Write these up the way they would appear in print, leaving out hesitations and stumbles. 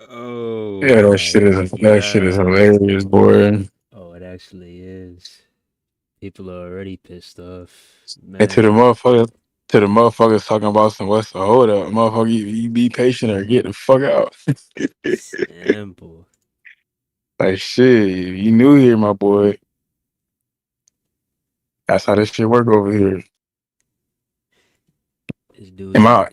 Oh Yeah, my that shit is god. hilarious, boy. Oh, it actually is. People are already pissed off. And Man, to the motherfuckers talking about some what's the hold up, motherfucker, you be patient or get the fuck out. simple. Like shit, you new here, my boy. That's how this shit work over here. This And dude's my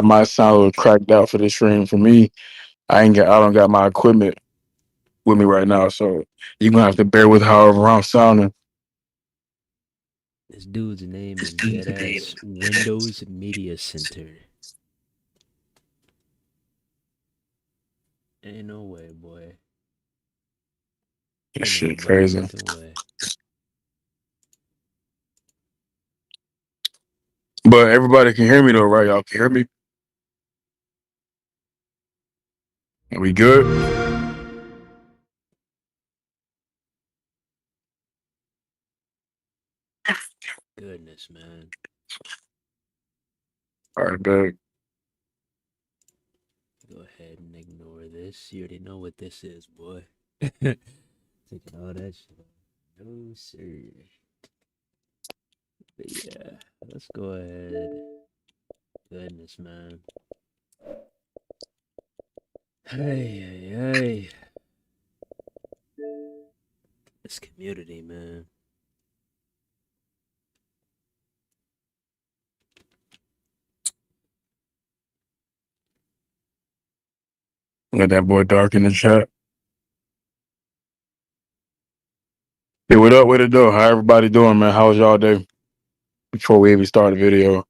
my sound was cracked out for this stream. For me, I don't got my equipment with me right now, so you gonna have to bear with however I'm sounding. this dude's name is deadass Windows Media Center. Ain't no way, boy. That Ain't no shit crazy. motherfucking way. But everybody can hear me though, right? Y'all can hear me? Are we good? Goodness, man. All right, big. Go ahead and ignore this. You already know what this is, boy. Taking all that shit off. No, sir. But yeah, let's go ahead. Goodness, man. Hey, hey, hey. This community, man. Let that boy dark in the chat. Hey, what up? What it do? How everybody doing, man? How was y'all day? Before we even start the video.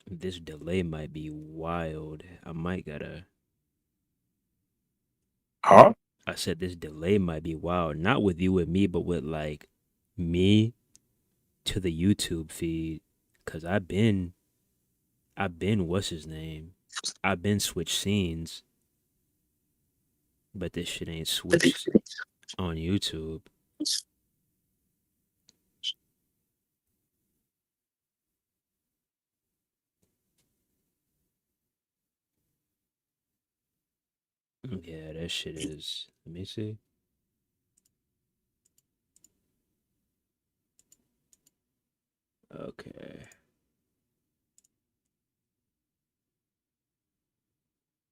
This delay might be wild. I might gotta. Huh? I said this delay might be wild. Not with you and me, but with like me to the YouTube feed. Cause I've been what's his name? I've been switched scenes. but this shit ain't switched on YouTube. Yeah, that shit is. Let me see. Okay.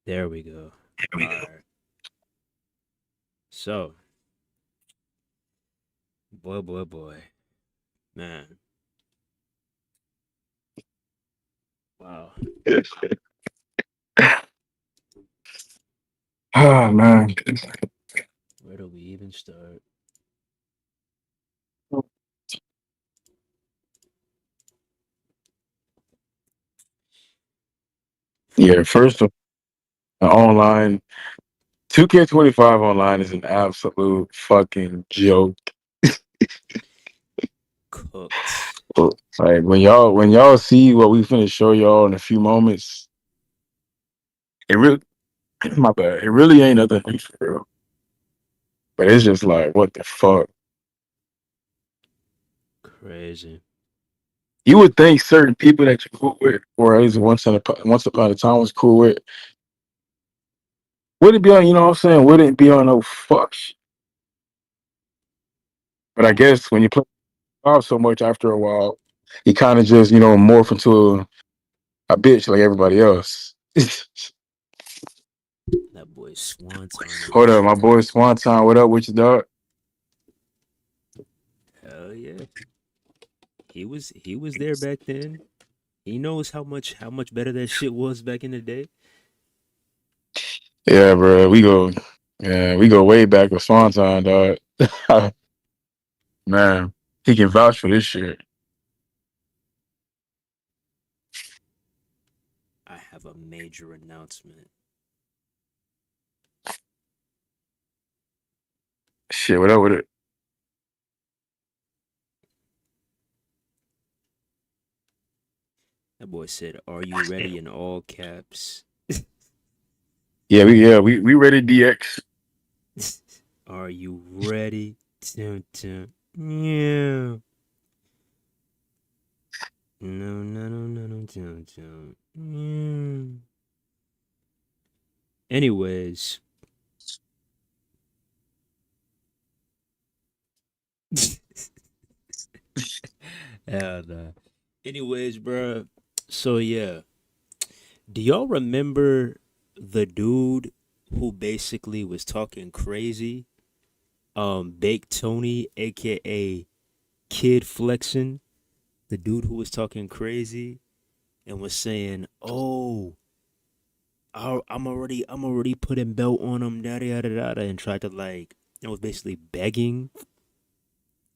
There we go. All right. So, boy. Man. Wow. Oh man. Where do we even start? Yeah, first of online 2K25 online is an absolute fucking joke. Cooked. Like when y'all see what we finna show y'all in a few moments, it really my bad. It really ain't nothing new for real. But it's just like what the fuck. Crazy. You would think certain people that you cool with, or at least once upon a time was cool with, wouldn't be on, you know what I'm saying? Wouldn't be on no fuck shit. But I guess when you play off so much after a while, you kind of just, morph into a bitch like everybody else. That boy Swanton in Hold this up, my shit. boy Swanton, what up with you, dog? Hell yeah. He was there back then. He knows how much better that shit was back in the day. Yeah, bro, we go way back with Swanton, dog. Man, he can vouch for this shit. I have a major announcement. Shit, what up with it? That boy said, "Are you ready?" in all caps. Yeah, we ready DX. Are you ready? Dun, dun. Yeah. No. Dun, dun. Yeah. Anyways. Hell nah. Anyways, bro. So yeah, do y'all remember the dude who basically was talking crazy? Baked Tony, aka Kid Flexin, the dude who was talking crazy and was saying, "Oh, I'm already putting belt on him, yada yada yada," and tried to like, it was basically begging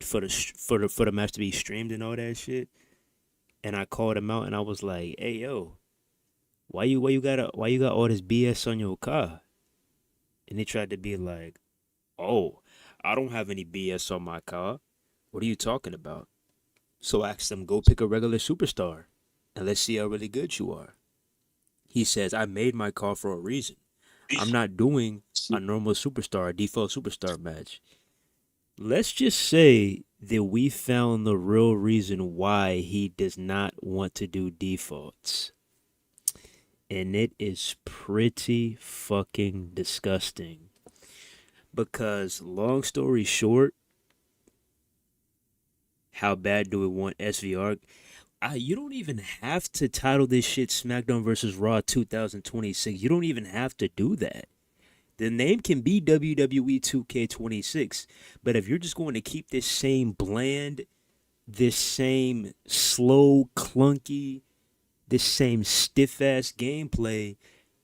for the match to be streamed and all that shit. And I called him out and I was like, "Hey yo, why you got all this BS on your car?" And he tried to be like, "Oh, I don't have any BS on my car. What are you talking about?" So I asked him, "Go pick a regular superstar and let's see how really good you are." He says, "I made my car for a reason. I'm not doing a normal superstar, a default superstar match." Let's just say that we found the real reason why he does not want to do defaults. And it is pretty fucking disgusting. Because, long story short, how bad do we want SVR? You don't even have to title this shit SmackDown versus Raw 2026. You don't even have to do that. The name can be WWE 2K26, but if you're just going to keep this same bland, this same slow, clunky, this same stiff ass gameplay,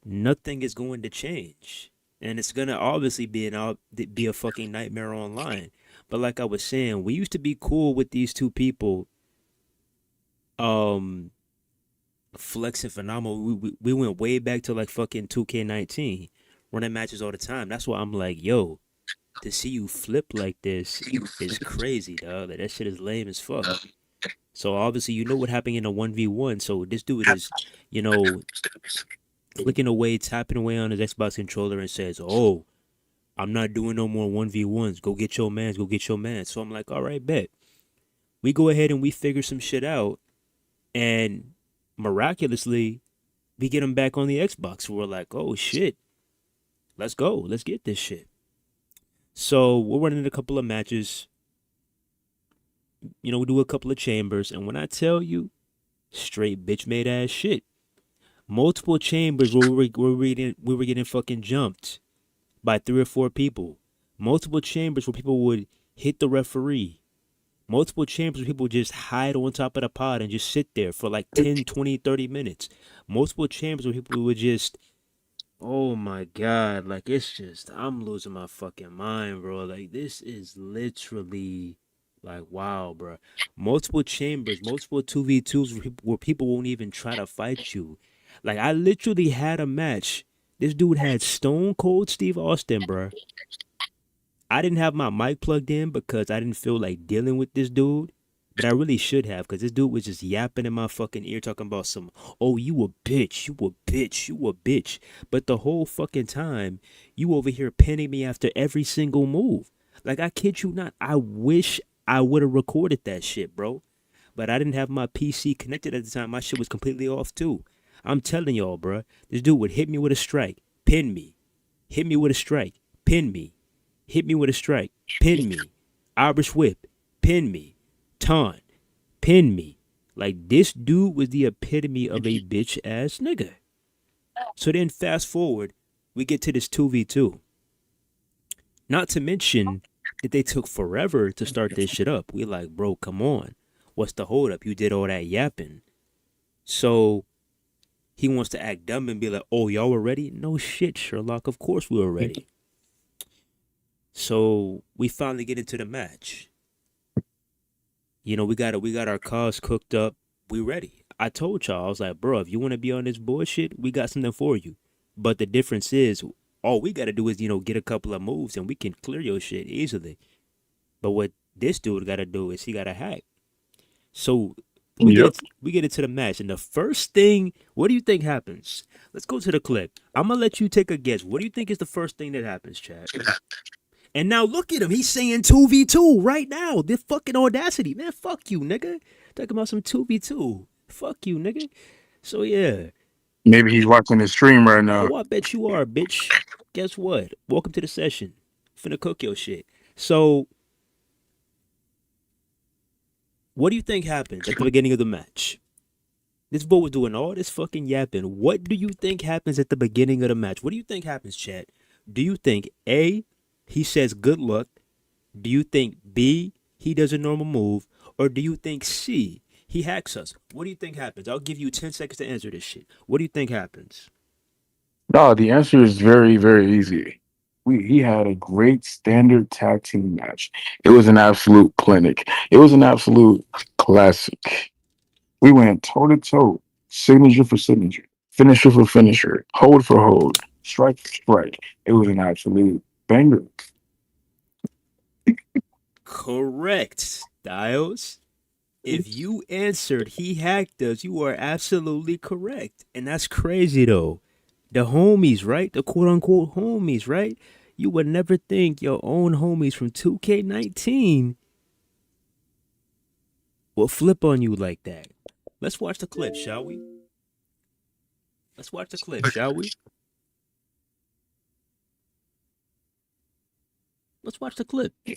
nothing is going to change. And it's gonna obviously be a fucking nightmare online. But like I was saying, we used to be cool with these two people, um, Flex and Phenomenal. We went way back to like fucking 2K19, running matches all the time. That's why I'm like, yo, to see you flip like this is crazy, dog. Like, that shit is lame as fuck. So obviously you know what happened in a 1v1. So this dude is, you know, clicking away, tapping away on his Xbox controller and says, "Oh, I'm not doing no more 1v1s. Go get your mans. Go get your mans. So I'm like, all right, bet. We go ahead and we figure some shit out. And miraculously, we get him back on the Xbox. We're like, oh shit, let's go. Let's get this shit. So we're running a couple of matches. We do a couple of chambers. And when I tell you, straight bitch made ass shit. Multiple chambers where we were getting fucking jumped by 3 or 4 people. Multiple chambers where people would hit the referee. Multiple chambers where people just hide on top of the pod and just sit there for like 10, 20, 30 minutes. Multiple chambers where people would just, oh my God, like it's just, I'm losing my fucking mind, bro. Like this is literally like, wow, bro. Multiple chambers, multiple 2v2s where people won't even try to fight you. Like I literally had a match. This dude had Stone Cold Steve Austin, bro. I didn't have my mic plugged in because I didn't feel like dealing with this dude. But I really should have, because this dude was just yapping in my fucking ear talking about some, oh, you a bitch, you a bitch, you a bitch. But the whole fucking time, you over here pinning me after every single move. Like, I kid you not, I wish I would have recorded that shit, bro. But I didn't have my PC connected at the time. My shit was completely off, too. I'm telling y'all, bro, this dude would hit me with a strike, pin me, hit me with a strike, pin me, hit me with a strike, pin me, Irish whip, pin me, taunt, pin me. Like this dude was the epitome of a bitch ass nigga. So then fast forward, we get to this 2v2. Not to mention that they took forever to start this shit up. We like, bro, come on. What's the hold up? You did all that yapping. So he wants to act dumb and be like, oh, y'all were ready? No shit, Sherlock. Of course we were ready. So we finally get into the match. We got our cars cooked up. We ready. I told y'all, I was like, bro, if you want to be on this bullshit, we got something for you. But the difference is, all we got to do is, get a couple of moves and we can clear your shit easily. But what this dude got to do is he got to hack. So Yep. we get into the match. And the first thing, what do you think happens? Let's go to the clip. I'm going to let you take a guess. What do you think is the first thing that happens, Chad? And now look at him. He's saying 2v2 right now. This fucking audacity. Man, fuck you, nigga. Talking about some 2v2. Fuck you, nigga. So, yeah. Maybe he's watching the stream right now. Oh, I bet you are, bitch. Guess what? Welcome to the session. Finna cook your shit. So, what do you think happens at the beginning of the match? This boy was doing all this fucking yapping. What do you think happens at the beginning of the match? What do you think happens, chat? Do you think A, he says good luck? Do you think B, he does a normal move? Or do you think C, he hacks us? What do you think happens? I'll give you 10 seconds to answer this shit. What do you think happens? No, the answer is very, very easy. He had a great standard tag team match. It was an absolute clinic. It was an absolute classic. We went toe to toe, signature for signature, finisher for finisher, hold for hold, strike for strike. It was an absolute banger. Correct, Styles. If you answered he hacked us, you are absolutely correct. And that's crazy though. The homies, right? The quote unquote homies, right? You would never think your own homies from 2K19 will flip on you like that. Let's watch the clip, shall we? Let's watch the clip, shall we? Let's watch the clip. Here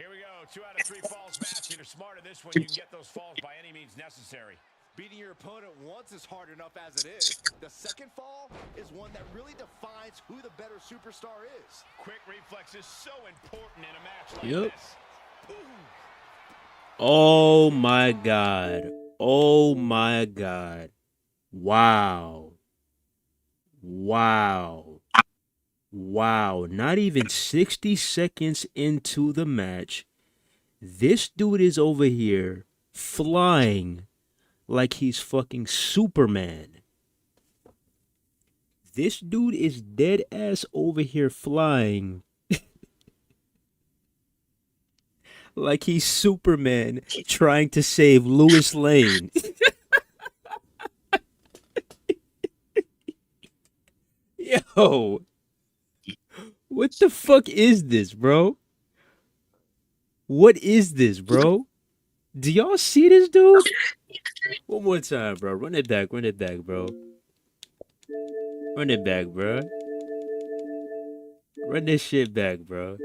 we go. 2 out of 3 falls match. If you're smart in this one, you can get those falls by any means necessary. Beating your opponent once is hard enough as it is. The second fall is one that really defines who the better superstar is. Quick reflex is so important in a match like Yep. this. Oh my God. Oh my God. Wow. Wow. Wow. Not even 60 seconds into the match, this dude is over here flying like he's fucking Superman. This dude is dead ass over here flying like he's Superman trying to save Lois Lane. Yo, what the fuck is this, bro? What is this, bro? Do y'all see this dude? One more time, bro. Run it back, bro. Run it back, bro. Run this shit back, bro.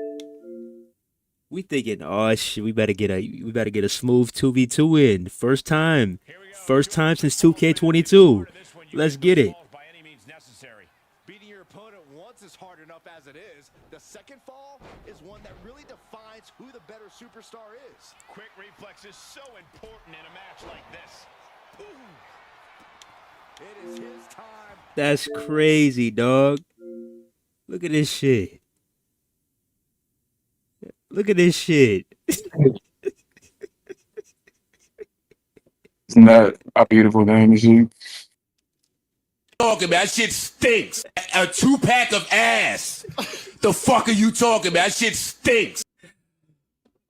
We thinking, oh shit, we better get a smooth 2v2 in. First time. Here we go. First Here we time go. since Almost at the 2K22. start of this one, you Let's get get those it. falls by any means necessary. Beating your opponent once is hard enough as it is. The second fall is one that really defines who the better superstar is. Quick reflex is so important in a match like this. Boom. It is his time. That's crazy, dog. Look at this shit. Look at this shit. Isn't that a beautiful thing to see? Talking about that shit stinks. A 2-pack of ass. The fuck are you talking about? That shit stinks.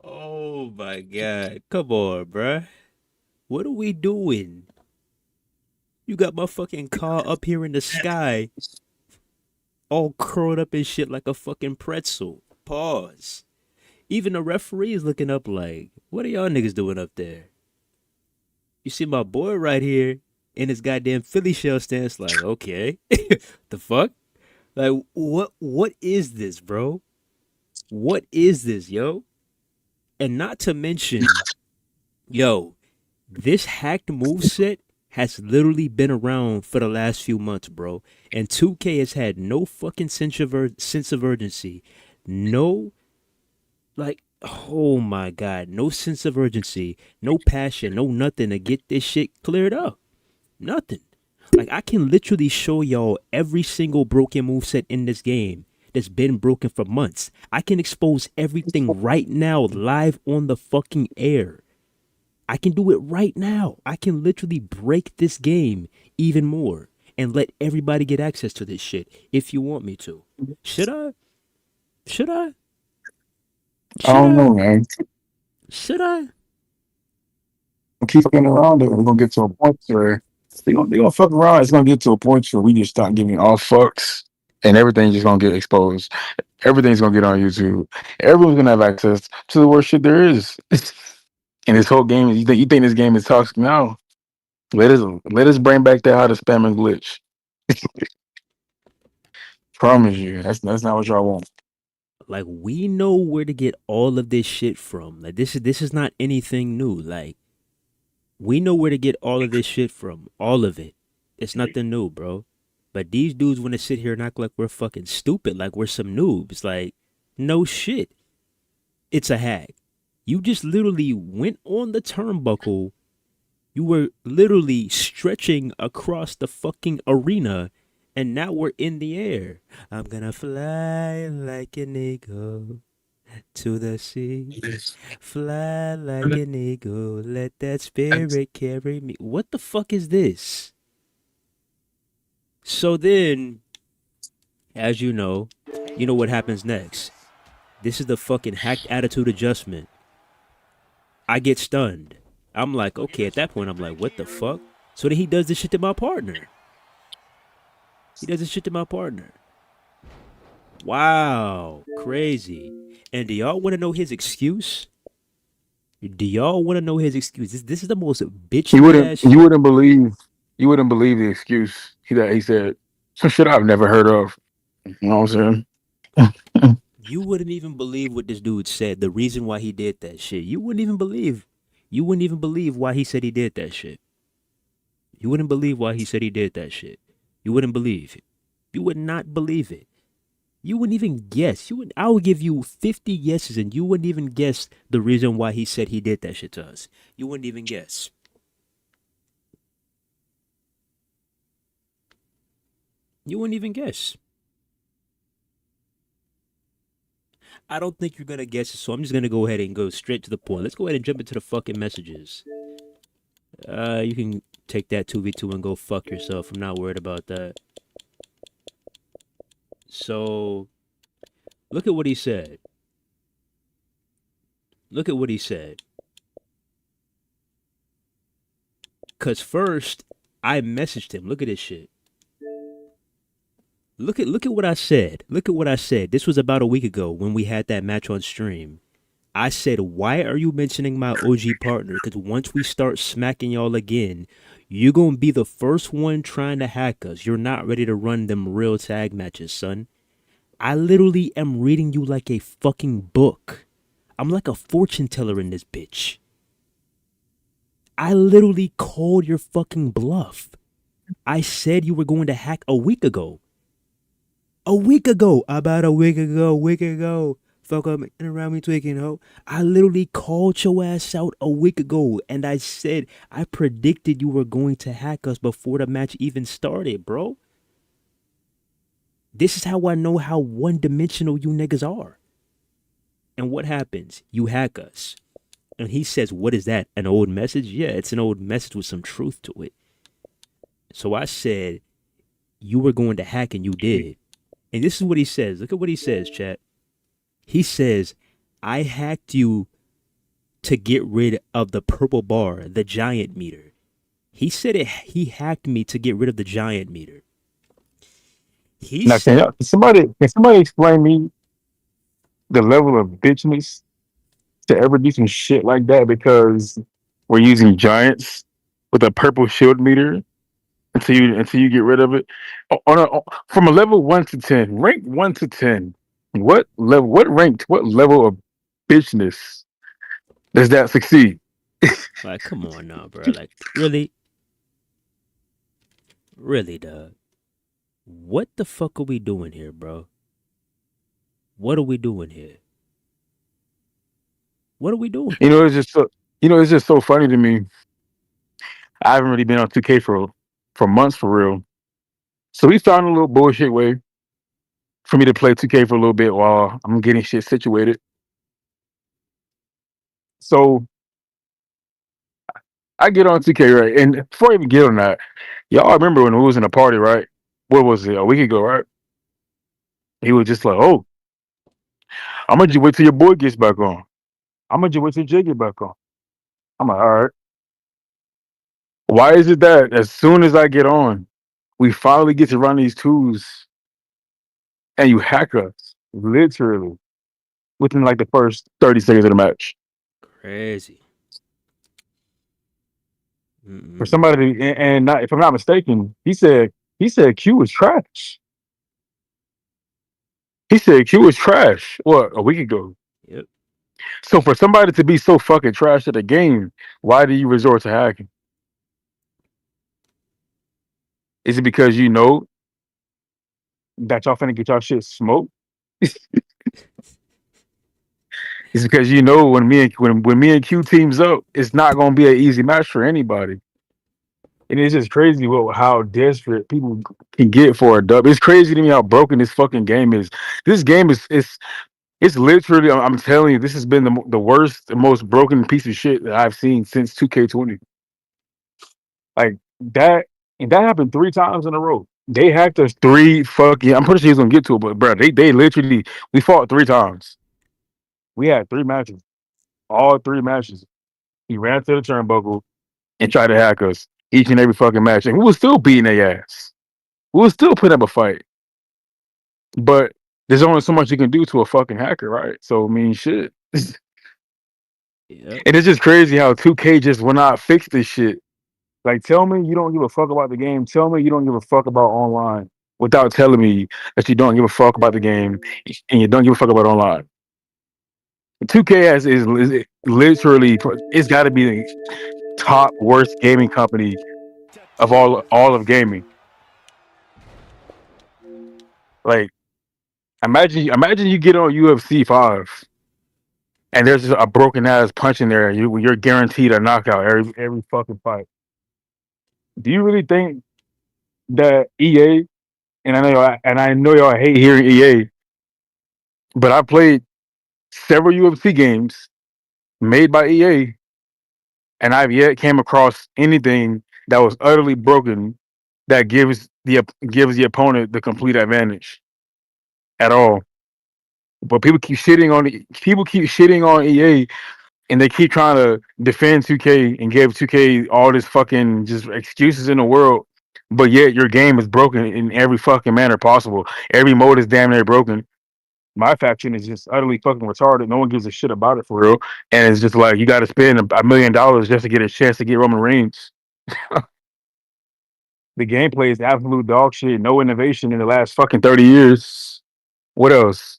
Oh my god. Come on, bruh. What are we doing? You got my fucking car up here in the sky, all curled up and shit like a fucking pretzel. Pause. Even the referee is looking up like, what are y'all niggas doing up there? You see my boy right here in his goddamn Philly shell stance, like, okay. The fuck? Like, what is this, bro? What is this, yo? And not to mention, yo, this hacked moveset has literally been around for the last few months, bro. And 2K has had no fucking sense of urgency. No, like, oh my god, no sense of urgency, no passion, no nothing to get this shit cleared up. Nothing. Like, I can literally show y'all every single broken moveset in this game that's been broken for months. I can expose everything right now, live on the fucking air. I can do it right now. I can literally break this game even more and let everybody get access to this shit if you want me to. Should I? Should I? I don't know, man. Should I? Keep fucking around it. We're gonna get to a point where they gonna fuck around. It's gonna get to a point where we just start giving all fucks and everything's just gonna get exposed. Everything's gonna get on YouTube. Everyone's gonna have access to the worst shit there is. And this whole game, you think this game is toxic now? Let us bring back that how to spam and glitch. Promise you, that's not what y'all want. Like, we know where to get all of this shit from. Like, this is not anything new. Like, we know where to get all of this shit from. All of it. It's nothing new, bro. But these dudes want to sit here and act like we're fucking stupid, like we're some noobs. Like, no shit. It's a hack. You just literally went on the turnbuckle. You were literally stretching across the fucking arena, and now we're in the air. I'm gonna fly like an eagle to the sea. Fly like an eagle. Let that spirit carry me. What the fuck is this? So then, as you know what happens next. This is the fucking hacked attitude adjustment. I get stunned. I'm like, okay, at that point, I'm like, what the fuck? So then he does this shit to my partner. Wow, crazy. And do y'all want to know his excuse? This is the most bitch ass shit. You wouldn't believe the excuse he said. Some shit I've never heard of. You know what I'm saying? You wouldn't even believe what this dude said. The reason why he did that shit. You wouldn't even believe why he said he did that shit. You wouldn't believe why he said he did that shit. You wouldn't believe it. You would not believe it. You wouldn't even guess. I would give you 50 guesses and you wouldn't even guess the reason why he said he did that shit to us. You wouldn't even guess. You wouldn't even guess. I don't think you're going to guess it, so I'm just going to go ahead and go straight to the point. Let's go ahead and jump into the fucking messages. You can take that 2v2 and go fuck yourself. I'm not worried about that. So, look at what he said. Because first, I messaged him. Look at this shit. Look at what I said. Look at what I said. This was about a week ago when we had that match on stream. I said, why are you mentioning my OG partner? Because once we start smacking y'all again, you're going to be the first one trying to hack us. You're not ready to run them real tag matches, son. I literally am reading you like a fucking book. I'm like a fortune teller in this bitch. I literally called your fucking bluff. I said you were going to hack a week ago. A week ago. About a week ago. Fuck up and around me tweaking, ho. I literally called your ass out a week ago and I said I predicted you were going to hack us before the match even started, bro. This is how I know how one-dimensional you niggas are. And what happens? You hack us. And he says, what is that? An old message? Yeah, it's an old message with some truth to it. So I said, you were going to hack and you did. And this is what he says. Look at what he says, chat. He says, I hacked you to get rid of the purple bar, the giant meter. He said he hacked me to get rid of the giant meter. He Now, said, can somebody explain me the level of bitchness to ever do some shit like that? Because we're using giants with a purple shield meter until you get rid of it. From a level 1 to 10, rank 1 to 10. What level of bitchness does that succeed? like, come on now, bro. Like, really? Really, dog? What the fuck are we doing here, bro? What are we doing here? What are we doing You here? know, it's just so funny to me. I haven't really been on 2K for months for real. So we found a little bullshit way for me to play 2K for a little bit while I'm getting shit situated. So I get on 2K, right? And before I even get on that, y'all remember when we was in a party, right? What was it? A week ago, right? He was just like, "Oh, I'm gonna just wait till your boy gets back on. I'm gonna just wait till Jay get back on." I'm like, "All right." Why is it that as soon as I get on, we finally get to run these twos and you hack us literally within like the first 30 seconds of the match? Crazy. For Mm-mm. somebody to, and not, if I'm not mistaken, he said Q was trash. He said Q was trash. What, a week ago? Yep. So for somebody to be so fucking trash at the game, why do you resort to hacking? Is it because you know that y'all finna get y'all shit smoked? It's because you know when me and Q teams up, it's not gonna be an easy match for anybody. And it's just crazy how desperate people can get for a dub. It's crazy to me how broken this fucking game is. This game is it's literally, I'm telling you, this has been the worst, the most broken piece of shit that I've seen since 2K20. Like that, and that happened 3 times in a row. They hacked us three fucking. I'm pretty sure he's gonna get to it, but bro, they literally we fought 3 times. We had 3 matches, all 3 matches. He ran to the turnbuckle and tried to hack us each and every fucking match, and we was still beating their ass. We was still putting up a fight, but there's only so much you can do to a fucking hacker, right? So I mean, shit. Yep. And it's just crazy how 2K just will not fix this shit. Like, tell me you don't give a fuck about the game. Tell me you don't give a fuck about online without telling me that you don't give a fuck about the game and you don't give a fuck about online. 2K is literally, it's got to be the top worst gaming company of all of gaming. Like, imagine you get on UFC 5 and there's just a broken ass punch in there. You're guaranteed a knockout every fucking fight. Do you really think that EA, and I know y'all hate hearing EA, but I played several UFC games made by EA, and I've yet came across anything that was utterly broken that gives the opponent the complete advantage at all. But people keep shitting on EA, and they keep trying to defend 2K and give 2K all this fucking just excuses in the world but yet your game is broken in every fucking manner possible. Every mode is damn near broken. My faction is just utterly fucking retarded. No one gives a shit about it for real. And it's just like you got to spend $1 million just to get a chance to get Roman Reigns. The gameplay is absolute dog shit. No innovation in the last fucking 30 years. What else?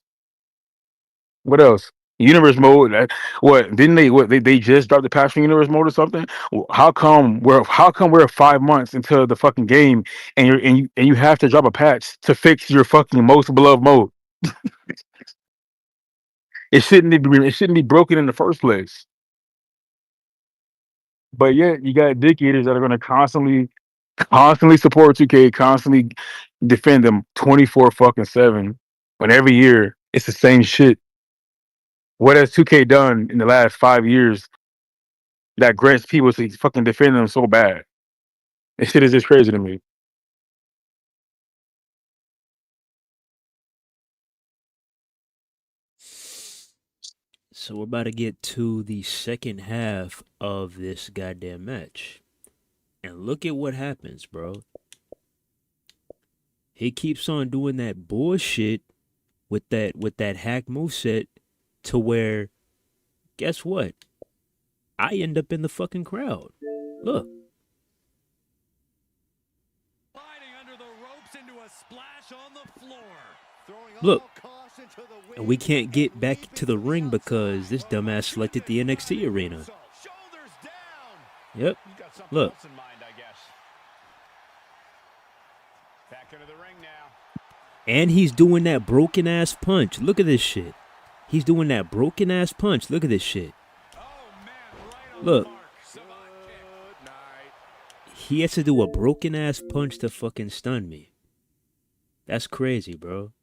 What else? Universe mode. What didn't they? What they just dropped the patch for universe mode or something? How come we're 5 months into the fucking game and you have to drop a patch to fix your fucking most beloved mode? It shouldn't be broken in the first place. But yet you got dick eaters that are going to constantly support 2K, constantly defend them 24 fucking 7. When every year it's the same shit. What has 2K done in the last 5 years that grants people to fucking defend them so bad? This shit is just crazy to me. So we're about to get to the second half of this goddamn match. And look at what happens, bro. He keeps on doing that bullshit with that hack moveset to where, guess what? I end up in the fucking crowd. Look. Sliding under the ropes into a splash on the floor. Look. And we can't get back to the ring because this dumbass selected the NXT arena. Yep. Look. Back into the ring now. And he's doing that broken ass punch. Look at this shit. He's doing that broken ass punch. Look at this shit. Oh, man, right on Look. the mark. Good night. He has to do a broken ass punch to fucking stun me. That's crazy, bro.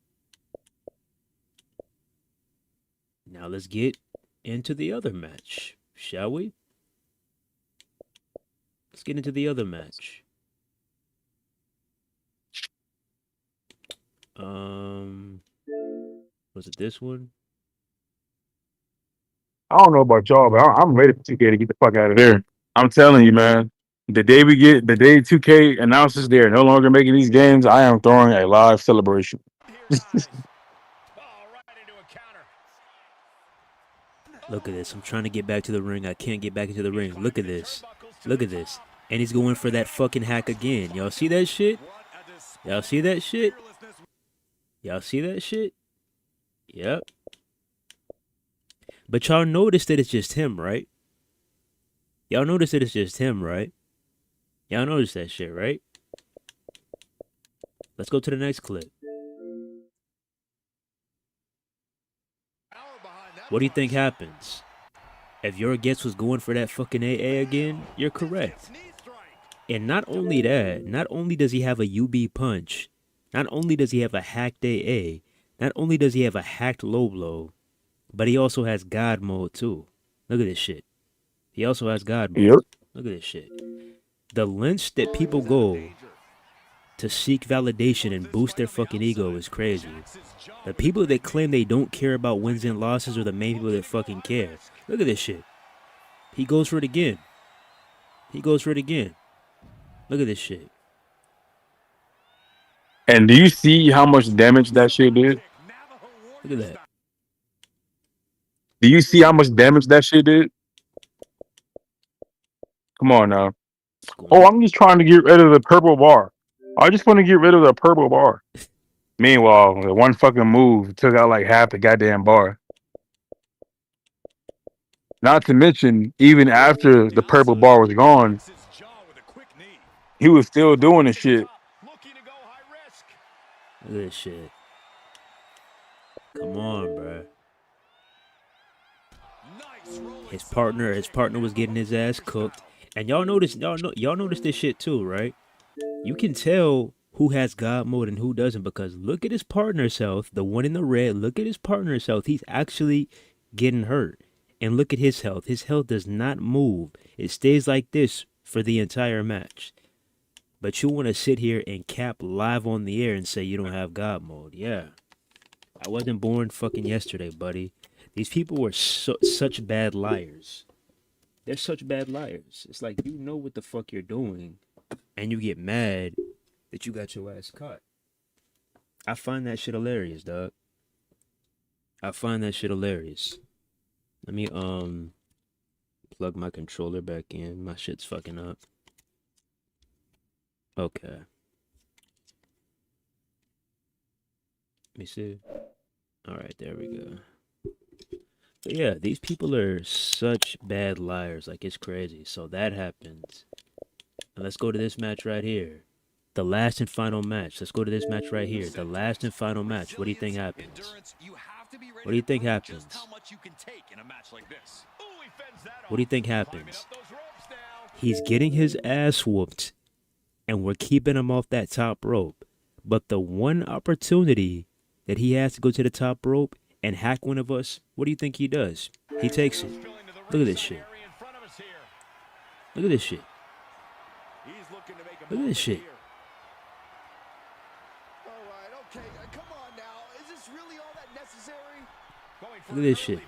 Now let's get into the other match, shall we? Let's get into the other match. Was it this one? I don't know about y'all, but I'm ready for 2K to get the fuck out of there. I'm telling you, man. The day 2K announces they're no longer making these games, I am throwing a live celebration. Here, guys. Oh, right into a counter. Look at this. I'm trying to get back to the ring. I can't get back into the ring. Look at this. Look at this. And he's going for that fucking hack again. Y'all see that shit? Y'all see that shit? Y'all see that shit? Yep. But y'all notice that it's just him, right? Y'all notice that it's just him, right? Y'all notice that shit, right? Let's go to the next clip. What do you think happens? If your guess was going for that fucking AA again, you're correct. And not only that, not only does he have a UB punch, not only does he have a hacked AA, not only does he have a hacked low blow, but he also has God mode too. Look at this shit. He also has God mode. Yep. Look at this shit. The lengths that people go to seek validation and boost their fucking ego is crazy. The people that claim they don't care about wins and losses are the main people that fucking care. Look at this shit. He goes for it again. He goes for it again. Look at this shit. And do you see how much damage that shit did? Look at that. Do you see how much damage that shit did? Come on now. Oh, I'm just trying to get rid of the purple bar. I just want to get rid of the purple bar. Meanwhile, the one fucking move took out like half the goddamn bar. Not to mention, even after the purple bar was gone, he was still doing the shit. Look at this shit. Come on, bro. His partner was getting his ass cooked. And y'all notice this shit too, right? You can tell who has God mode and who doesn't because look at his partner's health, the one in the red, look at his partner's health. He's actually getting hurt. And look at his health. His health does not move. It stays like this for the entire match. But you want to sit here and cap live on the air and say you don't have God mode. Yeah. I wasn't born fucking yesterday, buddy. These people were such bad liars. They're such bad liars. It's like you know what the fuck you're doing and you get mad that you got your ass caught. I find that shit hilarious, dog. I find that shit hilarious. Let me plug my controller back in. My shit's fucking up. Okay. Let me see. Alright, there we go. But yeah, these people are such bad liars. Like, it's crazy. So that happens. And let's go to this match right here. The last and final match. Let's go to this match right here. The last and final match. What do you think happens? What do you think happens? What do you think happens? He's getting his ass whooped, and we're keeping him off that top rope. But the one opportunity that he has to go to the top rope and hack one of us, what do you think he does? He takes it. Look at this shit. Look at this shit. Look at this shit. Look at this shit.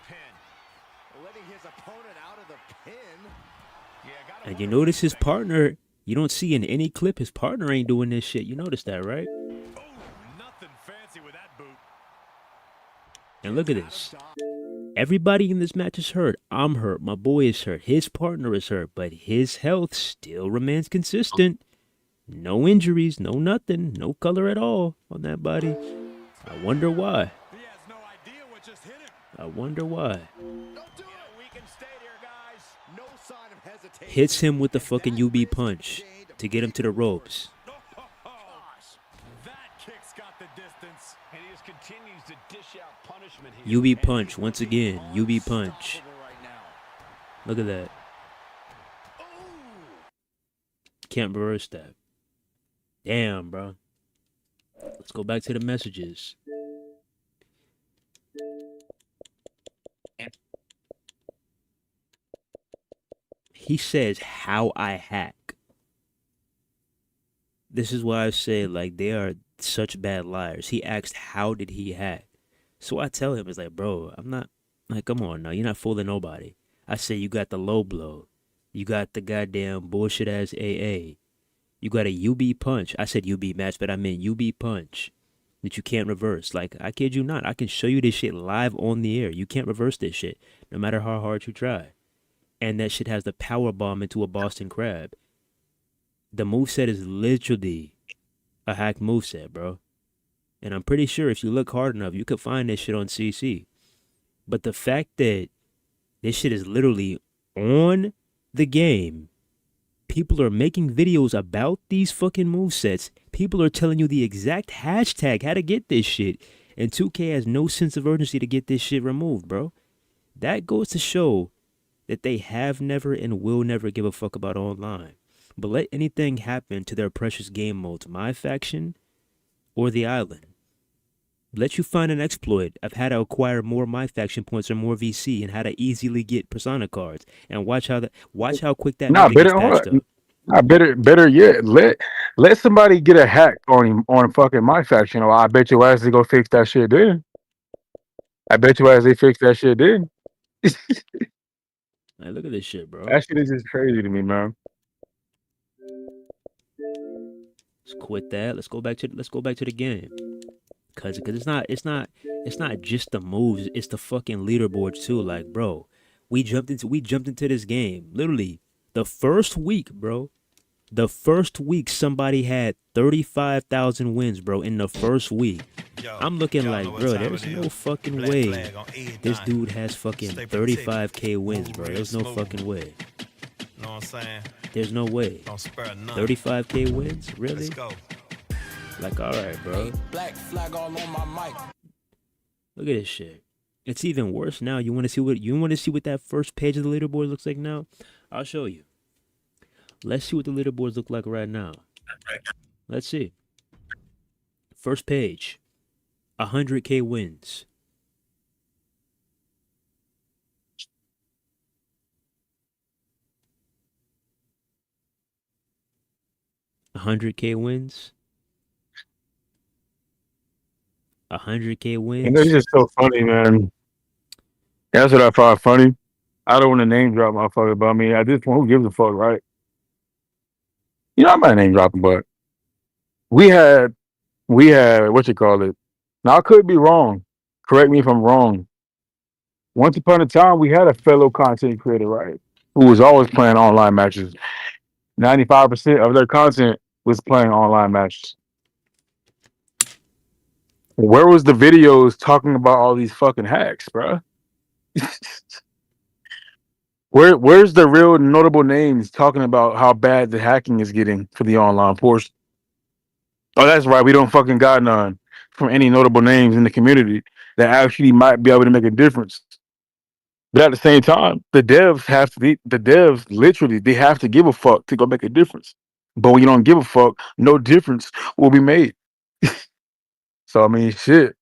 And you notice his partner, you don't see in any clip his partner ain't doing this shit. You notice that, right? And look at this. Everybody in this match is hurt. I'm hurt. My boy is hurt. His partner is hurt. But his health still remains consistent. No injuries, no nothing, no color at all on that body. I wonder why. I wonder why. Hits him with the fucking UB punch to get him to the ropes. UB punch once again. UB punch. Look at that. Can't reverse that. Damn, bro. Let's go back to the messages. He says how I hack. This is why I say, like, they are such bad liars. He asked how did he hack. So I tell him, it's like, bro, I'm not, like, come on now, you're not fooling nobody. I say you got the low blow. You got the goddamn bullshit ass AA. You got a UB punch. I said UB match, but I meant UB punch that you can't reverse. Like, I kid you not. I can show you this shit live on the air. You can't reverse this shit, no matter how hard you try. And that shit has the power bomb into a Boston Crab. The moveset is literally a hack moveset, bro. And I'm pretty sure if you look hard enough, you could find this shit on CC. But the fact that this shit is literally on the game, people are making videos about these fucking movesets. People are telling you the exact hashtag how to get this shit. And 2K has no sense of urgency to get this shit removed, bro. That goes to show that they have never and will never give a fuck about online. But let anything happen to their precious game modes, my faction or the island. Let you find an exploit of how to acquire more my faction points or more VC and how to easily get persona cards. And watch how quick that gets patched up. Nah, better yet, let somebody get a hack on him on fucking my faction. Or I bet your ass they go fix that shit then. I bet your ass they fix that shit then. Like, look at this shit, bro. That shit is just crazy to me, man. Let's quit that. Let's go back to the game. Cause it's not just the moves, it's the fucking leaderboards too. Like, bro, we jumped into this game. Literally, the first week, bro. The first week somebody had 35,000 wins, bro, in the first week. I'm looking like, bro, there's no fucking way this dude has fucking 35K wins, bro. There's no fucking way. Know what I'm saying? There's no way. Don't spare none. 35K wins? Really? Let's go. Like, all right, bro. Black flag all on my mic. Look at this shit. It's even worse now. You want to see what that first page of the leaderboard looks like now? I'll show you. Let's see what the leaderboards look like right now. Let's see. First page. 100K wins. $100K wins. 100K wins. And it's just so funny, man. That's what I find funny. I don't want to name drop motherfucker, but I mean, at this point, who gives a fuck, right? You know, I'm not name dropping, but we had what you call it. Now I could be wrong. Correct me if I'm wrong. Once upon a time, we had a fellow content creator, right, who was always playing online matches. 95% of their content was playing online matches. Where was the videos talking about all these fucking hacks, bro? Where's the real notable names talking about how bad the hacking is getting for the online portion? Oh, that's right. We don't fucking got none from any notable names in the community that actually might be able to make a difference. But at the same time, the devs literally they have to give a fuck to go make a difference. But when you don't give a fuck, no difference will be made. So I mean, shit.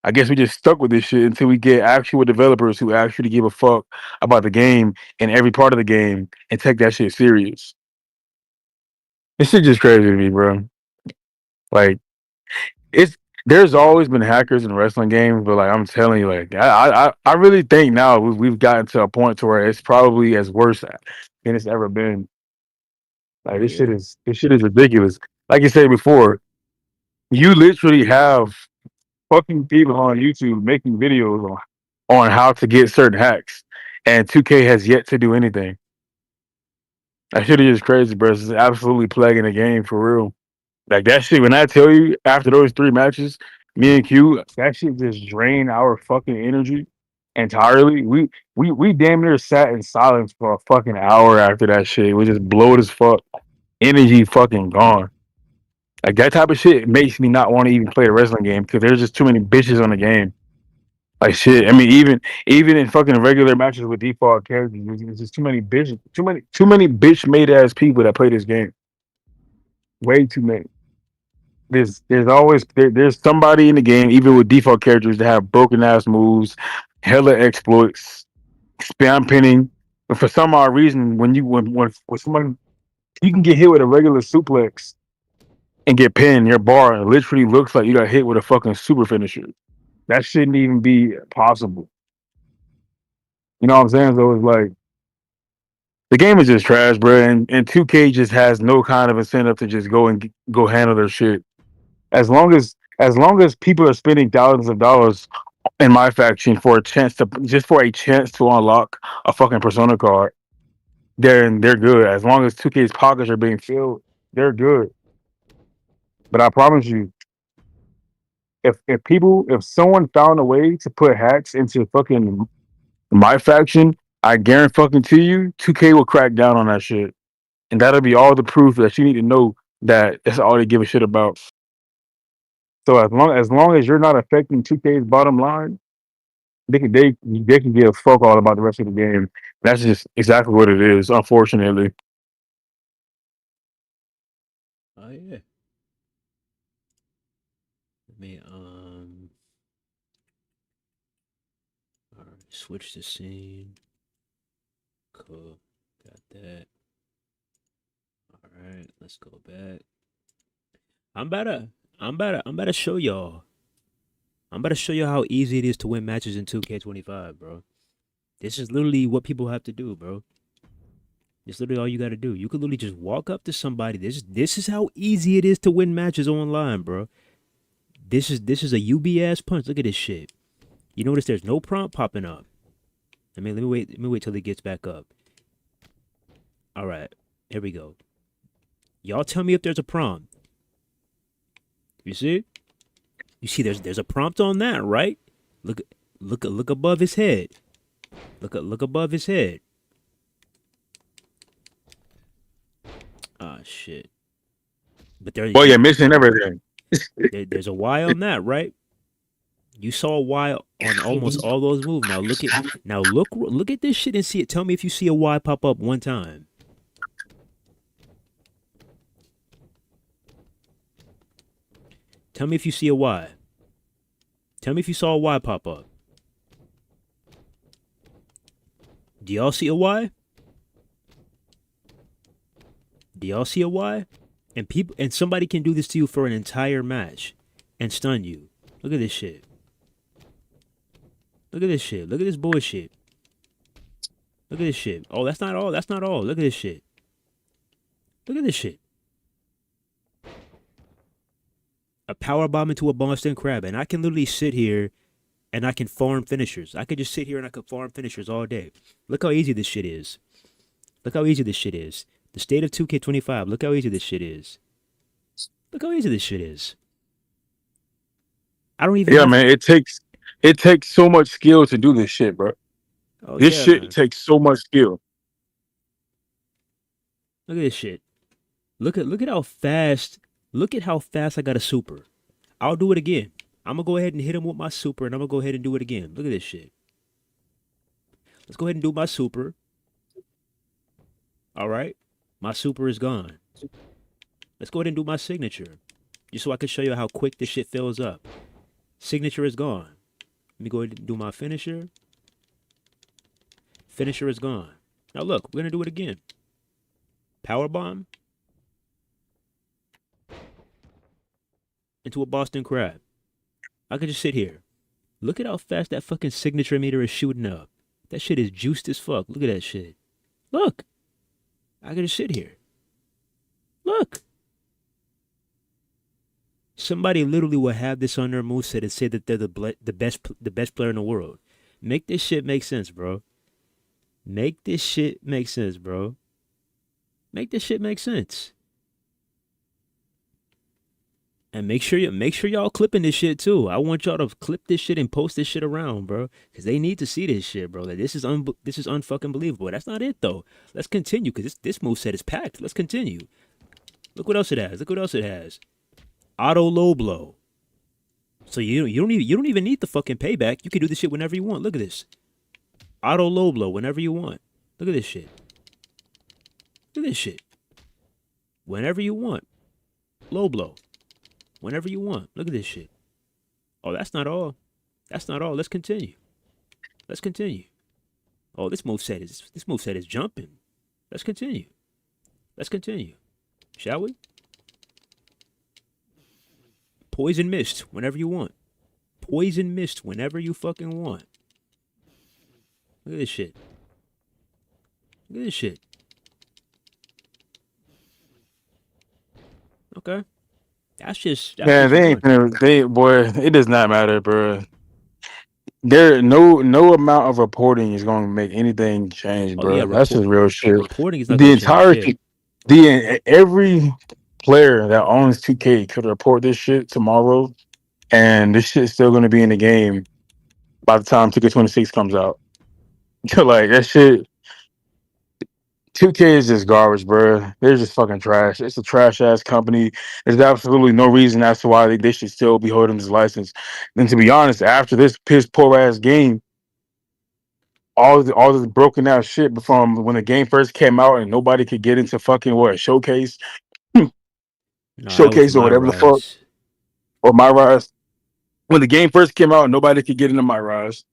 I guess we just stuck with this shit until we get actual developers who actually give a fuck about the game and every part of the game and take that shit serious. This shit just crazy to me, bro. Like it's there's always been hackers in wrestling games, but like I'm telling you, like I really think now we've gotten to a point to where it's probably as worse than it's ever been. Like Oh yeah. this shit is ridiculous. Like you said before, you literally have fucking people on YouTube making videos on how to get certain hacks, and 2K has yet to do anything. That shit is just crazy, bro. It's absolutely plaguing the game for real. Like that shit. When I tell you, after those 3 matches, me and Q, that shit just drained our fucking energy entirely. We damn near sat in silence for a fucking hour after that shit. We just blowed as fuck. Energy fucking gone. Like that type of shit makes me not want to even play a wrestling game because there's just too many bitches on the game. Like shit. I mean, even in fucking regular matches with default characters, there's just too many bitches, too many bitch made ass people that play this game. Way too many. There's always there's somebody in the game, even with default characters, that have broken ass moves, hella exploits, spam pinning. But for some odd reason, when someone you can get hit with a regular suplex and get pinned, your bar literally looks like you got hit with a fucking super finisher. That shouldn't even be possible. You know what I'm saying? So it's like the game is just trash, bro. And 2K just has no kind of incentive to just go handle their shit. As long as people are spending thousands of dollars in my faction for a chance to unlock a fucking persona card, they're good. As long as 2K's pockets are being filled, they're good. But I promise you, if someone found a way to put hacks into fucking my faction, I guarantee fucking to you, 2K will crack down on that shit. And that'll be all the proof that you need to know that that's all they give a shit about. So as long as you're not affecting 2K's bottom line, they can give a fuck all about the rest of the game. That's just exactly what it is, unfortunately. Oh yeah. Let me all right, switch the scene. Cool. Got that. All right, let's go back. I'm about to I'm about to show y'all. I'm about to show you how easy it is to win matches in 2K25, bro. This is literally what people have to do, bro. It's literally all you got to do. You could literally just walk up to somebody. This is how easy it is to win matches online, bro. This is a UBS punch. Look at this shit. You notice there's no prompt popping up. Let me wait till it gets back up. All right, here we go. Y'all tell me if there's a prompt. You see? You see there's a prompt on that, right? Look above his head. Look above his head. Ah shit. But Well, you're missing everything. there's a Y on that, right? You saw a Y on almost all those moves. Look at this shit and see it. Tell me if you see a Y pop up one time. Tell me if you see a Y. Tell me if you saw a Y pop up. Do y'all see a Y? Do y'all see a Y? And somebody can do this to you for an entire match and stun you. Look at this shit. Look at this shit. Look at this bullshit. Look at this shit. Oh, that's not all. That's not all. Look at this shit. Look at this shit. A power bomb into a Boston Crab, and I can literally sit here and I can farm finishers. I could just sit here and I could farm finishers all day. Look how easy this shit is. Look how easy this shit is. The state of 2K25. Look how easy this shit is. Look how easy this shit is. I don't even Yeah, have. man. It takes so much skill to do this shit, bro. Oh This yeah, shit man. takes so much skill. Look at this shit. Look at how fast. Look at how fast I got a super. I'll do it again. I'm gonna go ahead and hit him with my super, and I'm gonna go ahead and do it again. Look at this shit. Let's go ahead and do my super. All right, my super is gone. Let's go ahead and do my signature, just so I can show you how quick this shit fills up. Signature is gone. Let me go ahead and do my finisher. Finisher is gone. Now look, we're gonna do it again. Power bomb into a Boston Crab. I could just sit here. Look at how fast that fucking signature meter is shooting up. That shit is juiced as fuck. Look at that shit. Look. I could just sit here. Look. Somebody literally will have this on their moveset and say that they're the best player in the world. Make this shit make sense, bro. Make this shit make sense, bro. Make this shit make sense. And make sure y'all clipping this shit too. I want y'all to clip this shit and post this shit around, bro, because they need to see this shit, bro. Like, this is unfucking believable. That's not it though. Let's continue because this moveset is packed. Let's continue. Look what else it has. Look what else it has. Auto low blow. So you don't even need the fucking payback. You can do this shit whenever you want. Look at this. Auto low blow whenever you want. Look at this shit. Look at this shit. Whenever you want. Low blow. Whenever you want. Look at this shit. Oh, that's not all. That's not all. Let's continue. Let's continue. Oh, this moveset is jumping. Let's continue. Let's continue. Shall we? Poison mist whenever you want. Poison mist whenever you fucking want. Look at this shit. Look at this shit. Okay. That's just Man, they ain't fun. boy, it does not matter, bro. There no amount of reporting is going to make anything change, Oh yeah, bro. That's just real shit. reporting is not The gonna change entire shit. every player that owns 2K could report this shit tomorrow, and this shit's still going to be in the game by the time 2K26 comes out. Like that shit, 2K is just garbage, bro. They're just fucking trash. It's a trash ass company. There's absolutely no reason as to why they should still be holding this license. And to be honest, after this piss poor ass game, all this broken ass shit from when the game first came out and nobody could get into fucking what No, that was showcase or my whatever the fuck, rise. or my rise. When the game first came out, nobody could get into my rise.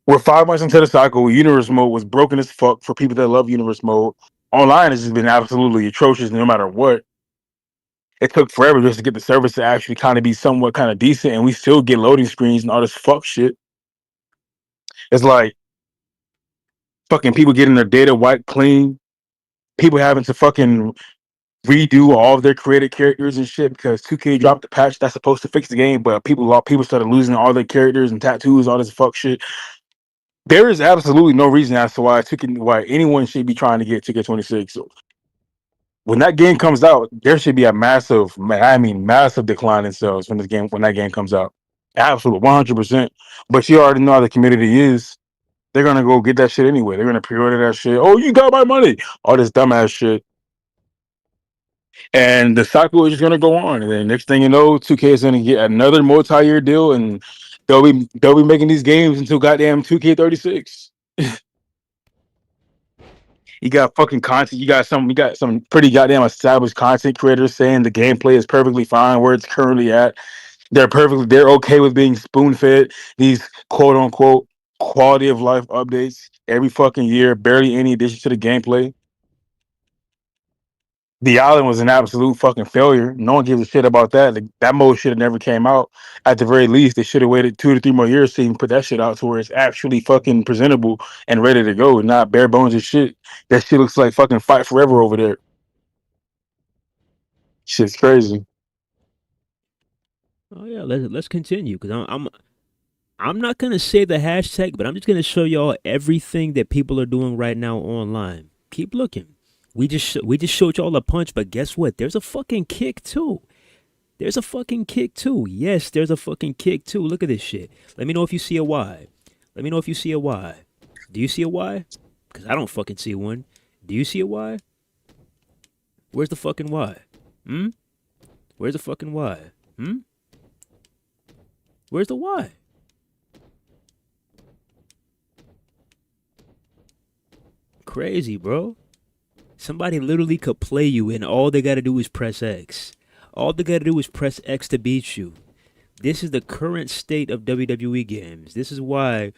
We're 5 months into the cycle. Universe mode was broken as fuck for people that love universe mode. Online has just been absolutely atrocious no matter what. It took forever just to get the service to actually kind of be somewhat kind of decent, and we still get loading screens and all this fuck shit. It's like fucking people getting their data wiped clean, people having to fucking redo all of their created characters and shit because 2K dropped the patch that's supposed to fix the game, but people started losing all their characters and tattoos, all this fuck shit. There is absolutely no reason as to why anyone should be trying to get 2K26. So when that game comes out, there should be a massive decline in sales when that game comes out. Absolutely, 100%. But you already know how the community is. They're gonna go get that shit anyway. They're gonna pre-order that shit. Oh, you got my money. All this dumbass shit. And the cycle is just gonna go on. And then next thing you know, 2K is gonna get another multi-year deal, and they'll be making these games until goddamn 2K36. You got fucking content. You got some pretty goddamn established content creators saying the gameplay is perfectly fine where it's currently at. They're okay with being spoon fed these quote unquote quality of life updates every fucking year, barely any addition to the gameplay. The island was an absolute fucking failure. No one gives a shit about that. That mode should have never came out. At the very least, they should have waited 2 to 3 more years to even put that shit out to where it's actually fucking presentable and ready to go, not bare bones and shit. That shit looks like fucking Fight Forever over there. Shit's crazy. Oh yeah, let's continue because I'm not gonna say the hashtag, but I'm just gonna show y'all everything that people are doing right now online. Keep looking. We just showed y'all a punch, but guess what? There's a fucking kick too. There's a fucking kick too. Yes, there's a fucking kick too. Look at this shit. Let me know if you see a Y. Let me know if you see a Y. Do you see a Y? Because I don't fucking see one. Do you see a Y? Where's the fucking Y? Hmm? Where's the fucking Y? Hmm? Where's the Y? Crazy, bro. Somebody literally could play you and all they gotta do is press X. All they gotta do is press X to beat you. This is the current state of WWE games. This is why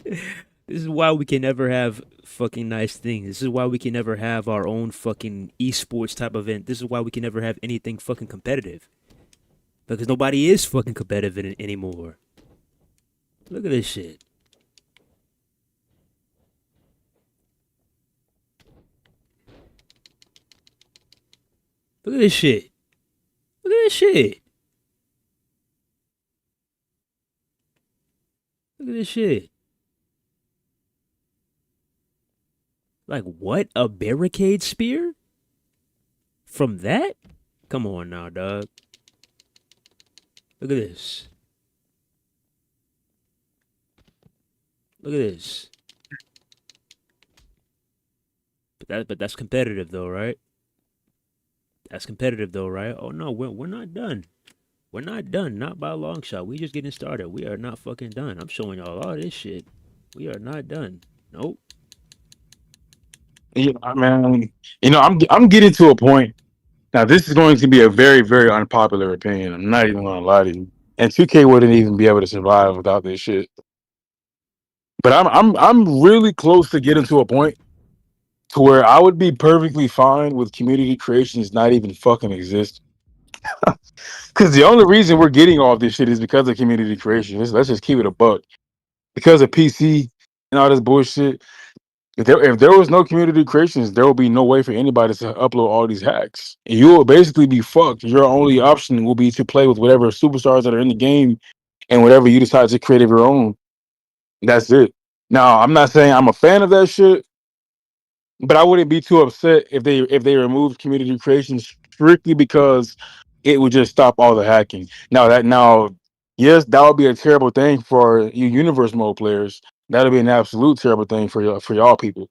this is why we can never have fucking nice things. This is why we can never have our own fucking esports type event. This is why we can never have anything fucking competitive. Because nobody is fucking competitive anymore. Look at this shit. Look at this shit. Look at this shit. Look at this shit. Like, what? A barricade spear? From that? Come on now, dog. Look at this. Look at this. But that's competitive though, right? That's competitive though, right? Oh no, we're not done. We're not done, not by a long shot. We just getting started. We are not fucking done. I'm showing y'all all this shit. We are not done. Nope. Yeah, man. I'm getting to a point now. This is going to be a very, very unpopular opinion. I'm not even going to lie to you. And 2K wouldn't even be able to survive without this shit. But I'm really close to getting to a point to where I would be perfectly fine with community creations not even fucking exist. Because the only reason we're getting all this shit is because of community creation. Let's just keep it a buck. Because of PC and all this bullshit. If there was no community creations, there will be no way for anybody to upload all these hacks. You will basically be fucked. Your only option will be to play with whatever superstars that are in the game and whatever you decide to create of your own. That's it. Now, I'm not saying I'm a fan of that shit, but I wouldn't be too upset if they removed community creations strictly because it would just stop all the hacking. Now, yes, that would be a terrible thing for you universe mode players. That'd be an absolute terrible thing for y'all people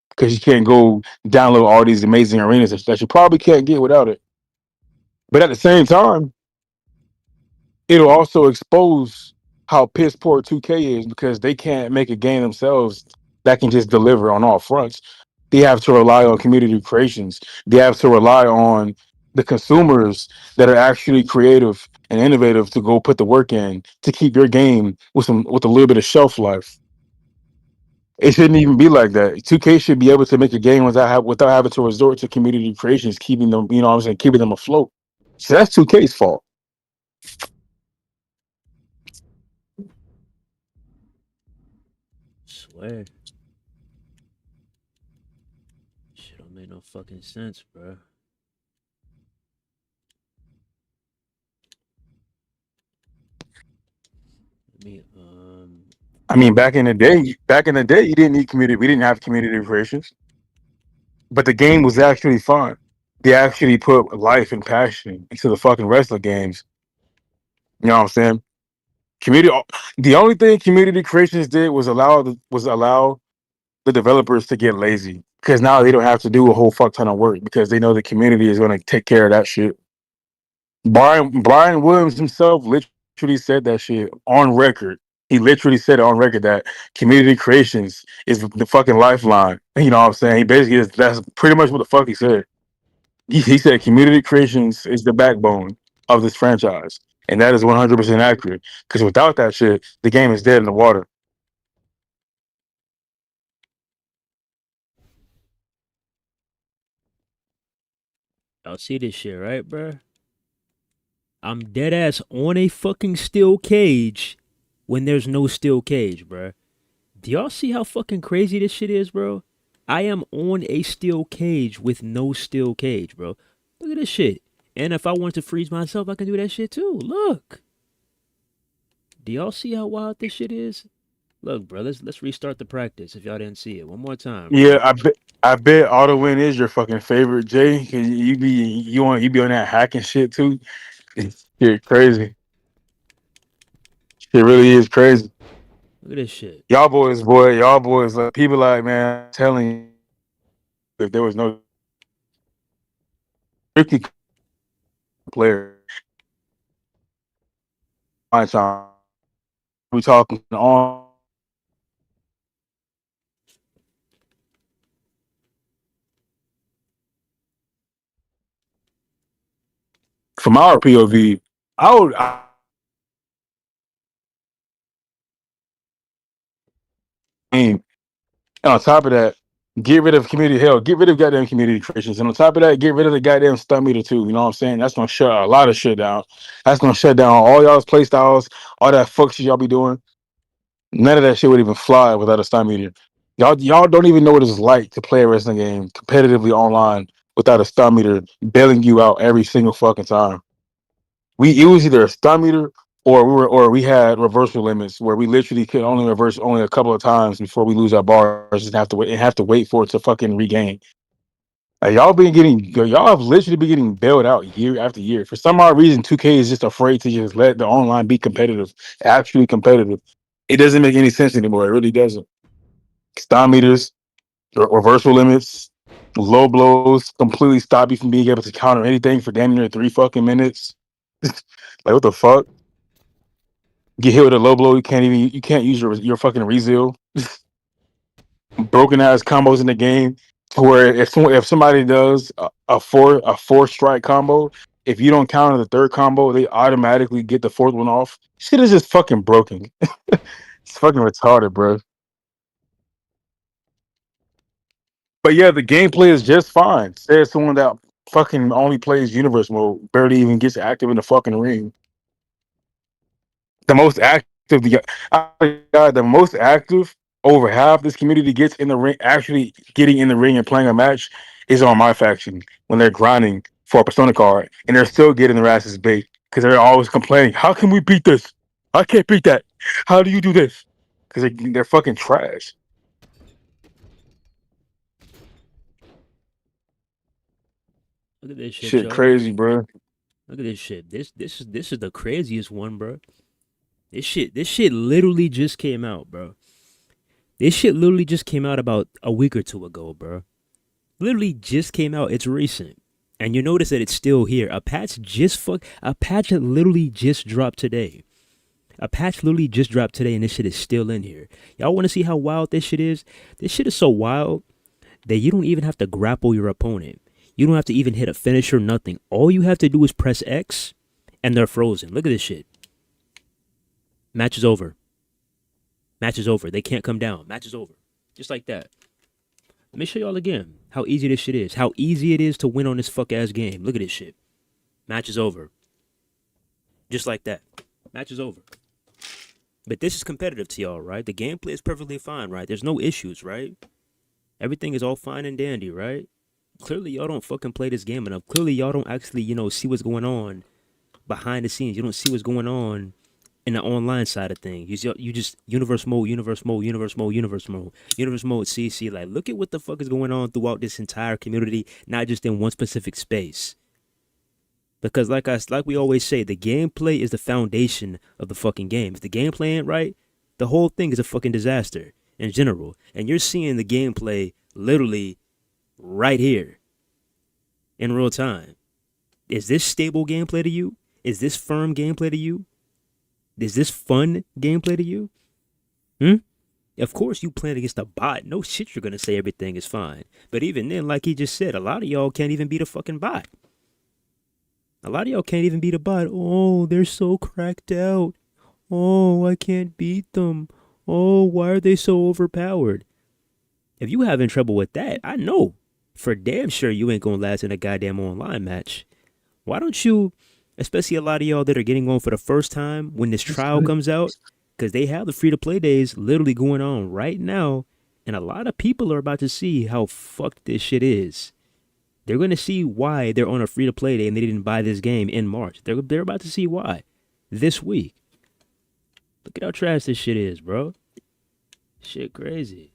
because you can't go download all these amazing arenas that you probably can't get without it. But at the same time, it'll also expose how piss poor 2K is because they can't make a game themselves that can just deliver on all fronts. They have to rely on community creations. They have to rely on the consumers that are actually creative and innovative to go put the work in to keep your game with a little bit of shelf life. It shouldn't even be like that. 2K should be able to make a game without having to resort to community creations, keeping them, you know what I'm saying, keeping them afloat. So that's 2K's fault. Swear. Shit don't make no fucking sense, bro. Let me I mean, back in the day, you didn't need community. We didn't have community creations, but the game was actually fun. They actually put life and passion into the fucking wrestling games. You know what I'm saying? Community. The only thing community creations did was allow the developers to get lazy because now they don't have to do a whole fuck ton of work because they know the community is going to take care of that shit. Brian Williams himself literally said that shit on record. He literally said it on record that community creations is the fucking lifeline. You know what I'm saying? He basically that's pretty much what the fuck he said. He said community creations is the backbone of this franchise. And that is 100% accurate. Because without that shit, the game is dead in the water. y'all see this shit, right, bro? I'm dead ass on a fucking steel cage when there's no steel cage, bro. Do y'all see how fucking crazy this shit is, bro? I am on a steel cage with no steel cage, bro. Look at this shit. And if I want to freeze myself, I can do that shit too. Look. Do y'all see how wild this shit is? Look, bro, let's restart the practice if y'all didn't see it. One more time, Yeah, bro. I bet auto win is your fucking favorite, Jay. Cause you be on that hacking shit too. It's shit crazy. It really is crazy. Look at this shit. Y'all boys, like people like man, I'm telling you, if there was no tricky player, my time, we talking on from our POV. I mean, and on top of that, get rid of community hell, get rid of goddamn community creations, and on top of that, get rid of the goddamn stun meter too. You know what I'm saying? That's gonna shut a lot of shit down. That's gonna shut down all y'all's play styles, all that fuck shit y'all be doing. None of that shit would even fly without a stun meter. Y'all don't even know what it's like to play a wrestling game competitively online without a stun meter bailing you out every single fucking time. It was either a stun meter or we had reversal limits where we literally could only reverse only a couple of times before we lose our bars and have to wait for it to fucking regain. Like, y'all have literally been getting bailed out year after year. For some odd reason, 2K is just afraid to just let the online be competitive, actually competitive. It doesn't make any sense anymore. It really doesn't. Stun meters, reversal limits, low blows completely stop you from being able to counter anything for damn near 3 fucking minutes. Like what the fuck? Get hit with a low blow, you can't use your fucking rezeal. Broken ass combos in the game to where if somebody does a four strike combo, if you don't counter the third combo, they automatically get the fourth one off. Shit is just fucking broken. It's fucking retarded, bro. But yeah, the gameplay is just fine. Says someone that fucking only plays universe mode, barely even gets active in the fucking ring. The most active, the most active over half this community gets in the ring, actually getting in the ring and playing a match, is on my faction when they're grinding for a persona card and they're still getting their asses baked because they're always complaining, "How can we beat this? I can't beat that. How do you do this?" Because they're fucking trash. Look at this shit, Shit, y'all. crazy, bro. Look at this shit. This is the craziest one, bro. This shit literally just came out, bro. This shit literally just came out about a week or two ago, bro. Literally just came out. It's recent. And you notice that it's still here. A patch literally just dropped today. A patch literally just dropped today and this shit is still in here. Y'all want to see how wild this shit is? This shit is so wild that you don't even have to grapple your opponent. You don't have to even hit a finisher, nothing. All you have to do is press X and they're frozen. Look at this shit. Match is over. Match is over. They can't come down. Match is over. Just like that. Let me show y'all again how easy this shit is. How easy it is to win on this fuck ass game. Look at this shit. Match is over. Just like that. Match is over. But this is competitive to y'all, right? The gameplay is perfectly fine, right? There's no issues, right? Everything is all fine and dandy, right? Clearly y'all don't fucking play this game enough. Clearly y'all don't actually, see what's going on behind the scenes. You don't see what's going on in the online side of things. You just universe mode, universe mode, universe mode, universe mode, universe mode, CC. Like, look at what the fuck is going on throughout this entire community, not just in one specific space. Because like we always say, the gameplay is the foundation of the fucking game. If the gameplay ain't right, the whole thing is a fucking disaster in general. And you're seeing the gameplay literally right here in real time. Is this stable gameplay to you? Is this firm gameplay to you? Is this fun gameplay to you? Of course you playing against a bot. No shit you're gonna say everything is fine. But even then, like he just said, a lot of y'all can't even beat a fucking bot. A lot of y'all can't even beat a bot. Oh, they're so cracked out. Oh, I can't beat them. Oh, why are they so overpowered? If you having trouble with that, I know for damn sure you ain't gonna last in a goddamn online match. Why don't you, especially a lot of y'all that are getting on for the first time when this trial comes out, because they have the free-to-play days literally going on right now, and a lot of people are about to see how fucked this shit is. They're going to see why they're on a free-to-play day and they didn't buy this game in March. They're about to see why this week. Look at how trash this shit is, bro. Shit crazy.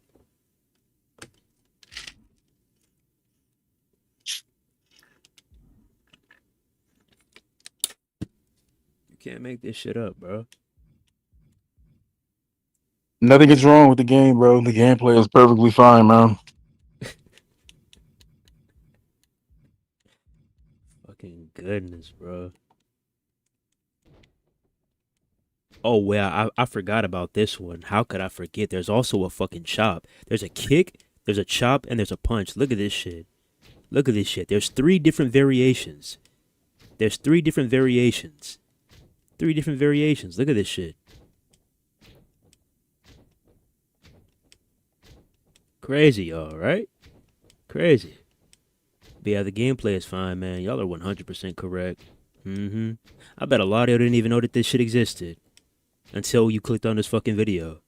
You can't make this shit up, bro. Nothing is wrong with the game, bro. The gameplay is perfectly fine, man. Fucking goodness, bro. Oh, well, I forgot about this one. How could I forget? There's also a fucking chop. There's a kick, there's a chop, and there's a punch. Look at this shit. Look at this shit. There's 3 different variations. There's 3 different variations. 3 different variations. Look at this shit. Crazy, y'all, right? Crazy. But yeah, the gameplay is fine, man. Y'all are 100% correct. I bet a lot of y'all didn't even know that this shit existed until you clicked on this fucking video.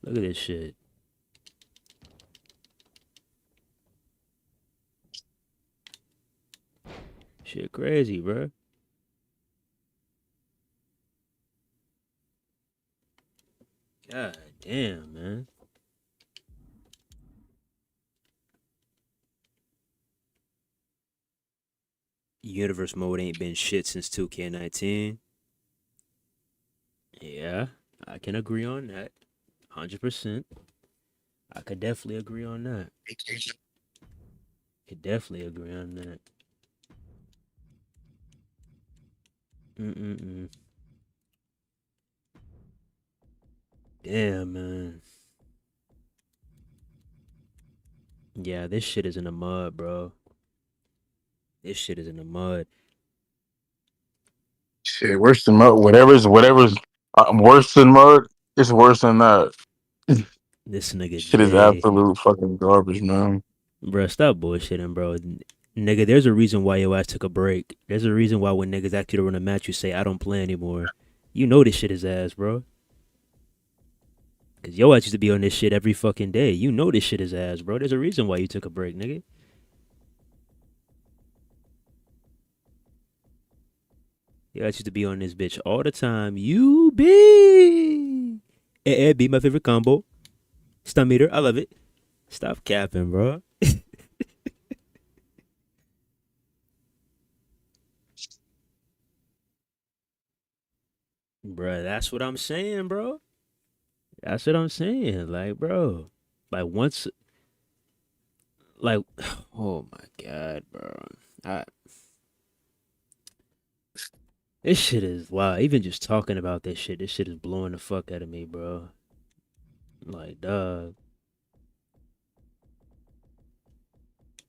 Look at this shit. Shit crazy, bro. God damn, man. Universe mode ain't been shit since 2K19. Yeah, I can agree on that. 100%. I could definitely agree on that. Could definitely agree on that. Damn, man. Yeah, this shit is in the mud, bro. This shit is in the mud. Shit, worse than mud. Whatever's worse than mud, it's worse than that. This nigga Shit is Jay. absolute fucking garbage, man. Bruh, stop bullshitting, bro. Nigga, there's a reason why your ass took a break. There's a reason why when niggas ask you to run a match, you say, I don't play anymore. You know this shit is ass, bro. Cause your ass used to be on this shit every fucking day. You know this shit is ass, bro. There's a reason why you took a break, nigga. Your ass used to be on this bitch all the time. You be. Be my favorite combo. Stun meter, I love it. Stop capping, bro. Bruh, that's what I'm saying, bro. That's what I'm saying. Like, bro. Like, once. Like, oh my God, bro. This shit is, wow. Even just talking about this shit is blowing the fuck out of me, bro. Like, dog.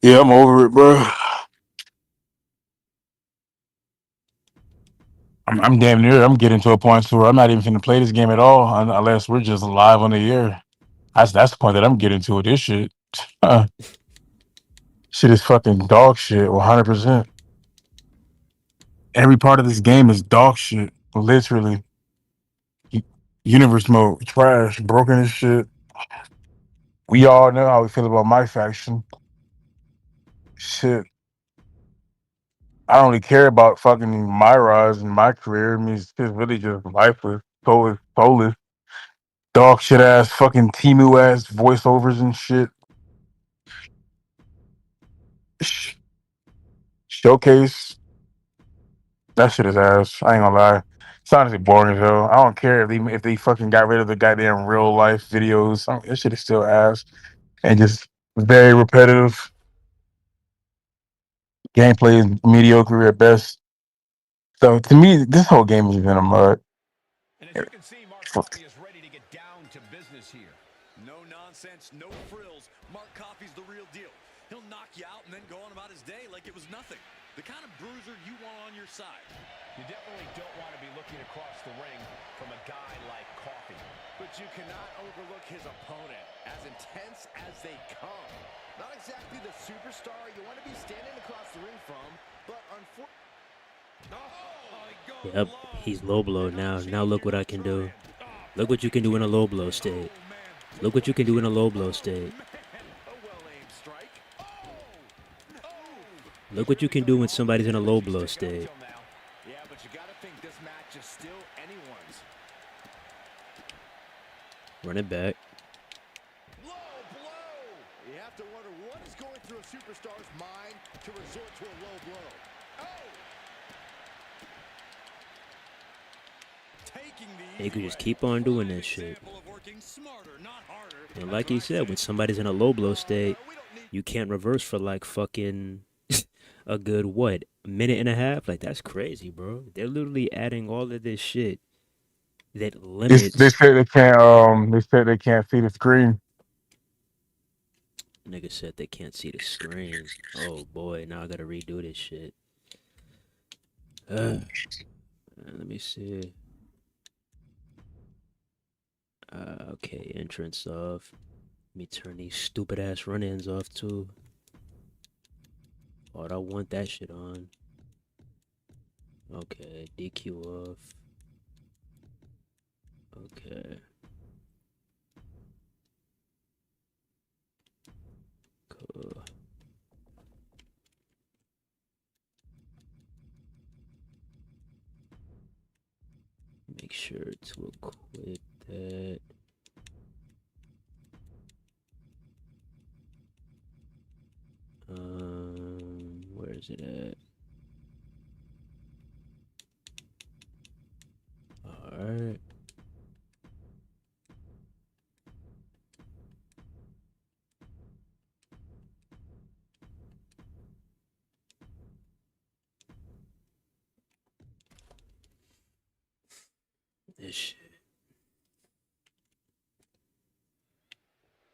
Yeah, I'm over it, bro. I'm damn near. I'm getting to a point where I'm not even finna play this game at all unless we're just live on the air. That's the point that I'm getting to with this shit. Shit is fucking dog shit, 100%. Every part of this game is dog shit, literally. Universe mode, trash, broken as shit. We all know how we feel about my faction. Shit. I don't really care about fucking my rise in my career. I mean, it's just really just lifeless, soulless, dog shit ass, fucking Timu ass voiceovers and shit. Showcase. That shit is ass. I ain't gonna lie. It's honestly boring as hell. I don't care if they fucking got rid of the goddamn real life videos. That shit is still ass and just very repetitive. Gameplay is mediocre at best. So to me, this whole game is in a mud. And as you can see, Mark Coffey is ready to get down to business here. No nonsense, no frills. Mark Coffey's the real deal. He'll knock you out and then go on about his day like it was nothing. The kind of bruiser you want on your side. You definitely don't want to be looking across the ring from a guy like Coffey. But you cannot overlook his opponent. As intense as they come. Not exactly the superstar you want to be standing across the ring from, but unfortunately. Yep, he's low blow now. Now look what I can do. Look what you can do in a low blow state. Look what you can do in a low blow state. Look what you can do when somebody's in a low blow state. Yeah, but you gotta think this match is still anyone's. Run it back. Low blow! You have to wonder what is going through a superstar's mind to resort to a low blow. Oh! Taking the They could just keep on doing this shit. And like he said, when somebody's in a low blow state, you can't reverse for like fucking a good what, minute and a half? Like that's crazy, bro. They're literally adding all of this shit that They limits. said they can't. They said they can't see the screen. Nigga said they can't see the screen. Oh boy, now I gotta redo this shit. Let me see. Okay, entrance off. Let me turn these stupid ass run-ins off too. Oh, I don't want that shit on. Okay, DQ off. Okay. Cool. Make sure to equip that. Where is it at? Alright. This shit.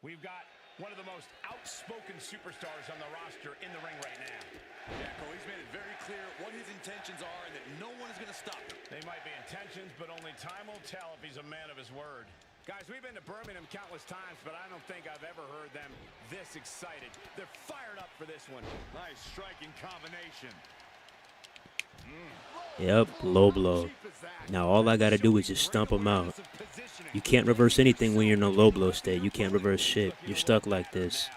We've got one of the most outspoken superstars on the roster in the ring right now. Yeah, Cole, he's made it very clear what his intentions are and that no one is going to stop him. They might be intentions, but only time will tell if he's a man of his word. Guys, we've been to Birmingham countless times, but I don't think I've ever heard them this excited. They're fired up for this one. Nice striking combination. Yep, low blow. Now all I gotta do is just stomp them out. You can't reverse anything when you're in a low blow state. You can't reverse shit. You're stuck like this.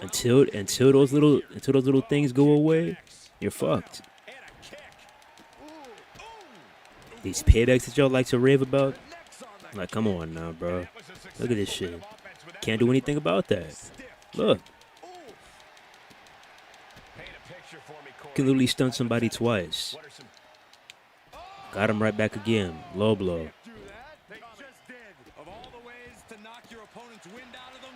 Until those little things go away, you're fucked. These paybacks that y'all like to rave about, like come on now, bro. Look at this shit. Can't do anything about that. Look. Can literally stun somebody twice. Got him right back again. Low blow. They just did. Of all the ways to knock your opponent's wind out of them,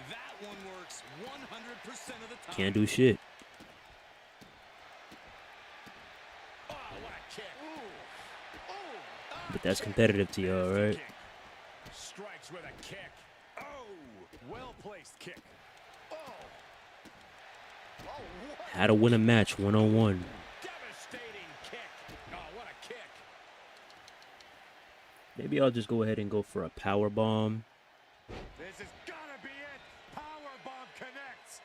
that one works 100% of the time. Can't do shit. Oh, what a kick. But that's competitive to y'all, right? Strikes with a kick. Oh, well-placed kick. Oh. Oh, what How to win a match 1-on-1. Devastating kick. Oh, what a kick. Maybe I'll just go ahead and go for a power bomb. This is gotta be it. Powerbomb connects.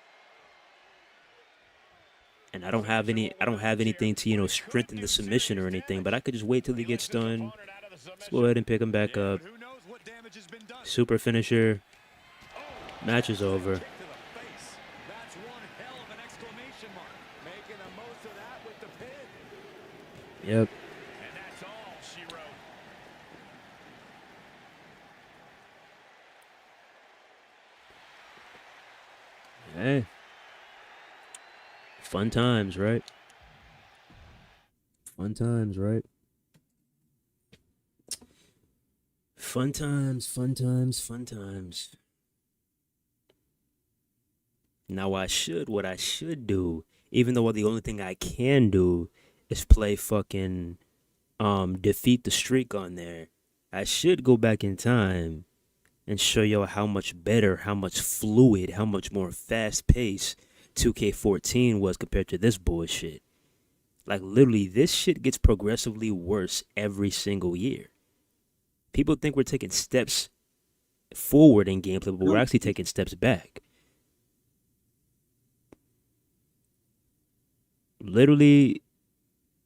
And I don't have anything to, strengthen the submission or anything, but I could just wait till he gets stunned. Let's go ahead and pick him back up. Who knows what damage has been done? Super finisher. Match is over. Kick to the face. That's one hell of an exclamation mark. Making the most of that with the pin. Yep. And that's all she wrote. Hey. Fun times, right? Fun times, right? Fun times, fun times, fun times. Now what I should do, even though the only thing I can do is play fucking defeat the streak on there, I should go back in time and show y'all how much better, how much fluid, how much more fast-paced 2K14 was compared to this bullshit. Like, literally, this shit gets progressively worse every single year. People think we're taking steps forward in gameplay, but we're actually taking steps back. Literally,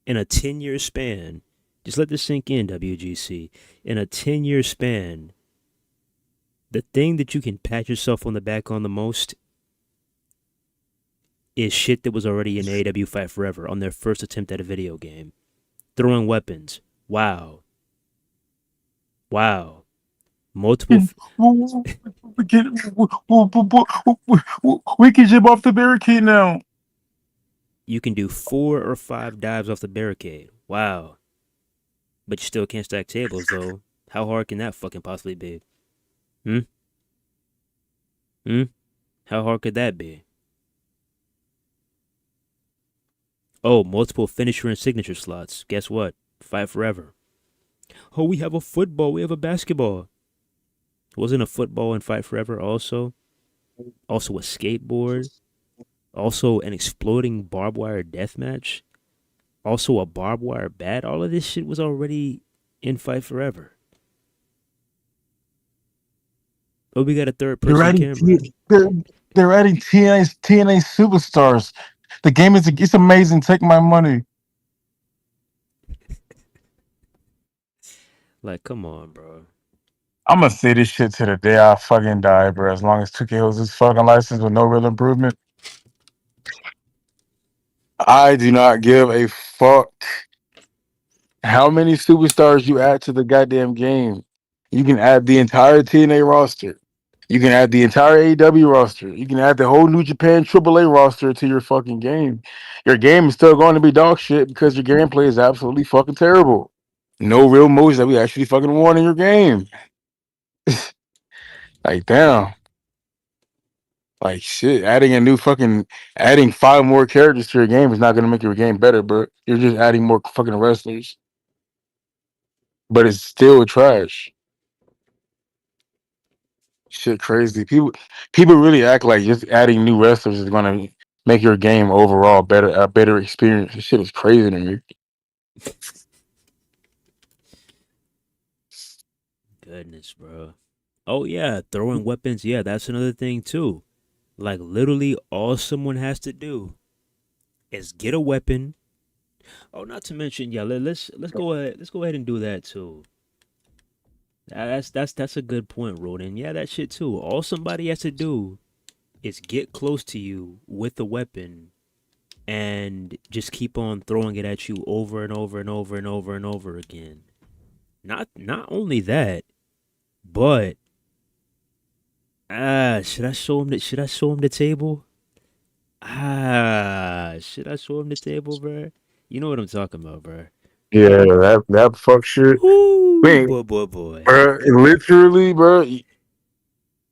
in a 10-year span, just let this sink in, WGC. In a 10-year span, the thing that you can pat yourself on the back on the most is shit that was already in AEW Fight Forever on their first attempt at a video game. Throwing weapons. Wow. Wow. Multiple. We can jump off the barricade now. You can do 4 or 5 dives off the barricade. Wow. But you still can't stack tables, though. How hard can that fucking possibly be? Hmm? Hmm? How hard could that be? Oh, multiple finisher and signature slots. Guess what? Fight Forever. Oh, we have a football. We have a basketball. Wasn't a football in Fight Forever also? Also a skateboard. Also an exploding barbed wire death match. Also a barbed wire bat. All of this shit was already in Fight Forever. Oh, we got a third They're person adding camera. they're adding TNA superstars. The game is it's amazing. Take my money. Like, come on, bro. I'm gonna say this shit to the day I fucking die, bro. As long as 2K holds this fucking license with no real improvement, I do not give a fuck how many superstars you add to the goddamn game. You can add the entire TNA roster. You can add the entire AEW roster. You can add the whole New Japan AAA roster to your fucking game. Your game is still going to be dog shit because your gameplay is absolutely fucking terrible. No real moves that we actually fucking want in your game. Like, damn. Like, shit. Adding 5 more characters to your game is not going to make your game better, bro. You're just adding more fucking wrestlers. But it's still trash. Shit crazy. People really act like just adding new wrestlers is gonna make your game overall a better experience. This shit is crazy to me. Goodness, bro. Oh, yeah. Throwing weapons. Yeah, that's another thing, too. Like, literally, all someone has to do is get a weapon. Oh, not to mention, yeah, let's go ahead. Let's go ahead and do that, too. That's a good point, Roden. Yeah, that shit too. All somebody has to do is get close to you with the weapon and just keep on throwing it at you over and over and over and over and over again. Not only that, but should I show him the table? Should I show him the table, bro? You know what I'm talking about, bro. Yeah, that fuck shit. Ooh, Wait, boy. bro, literally, bro,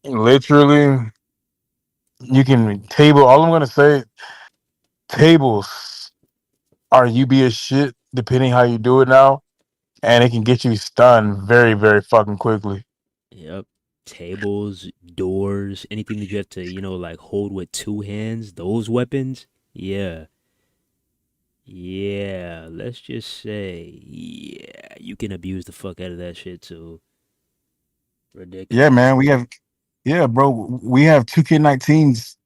literally, you can table. All I'm gonna say, tables are UB as shit depending how you do it now, and it can get you stunned very, very fucking quickly. Yep. Tables, doors, anything that you have to, like hold with 2 hands, those weapons. Yeah. Yeah. Let's just say, yeah, you can abuse the fuck out of that shit too. Yeah, Ridiculous. man, bro, we have 2K19's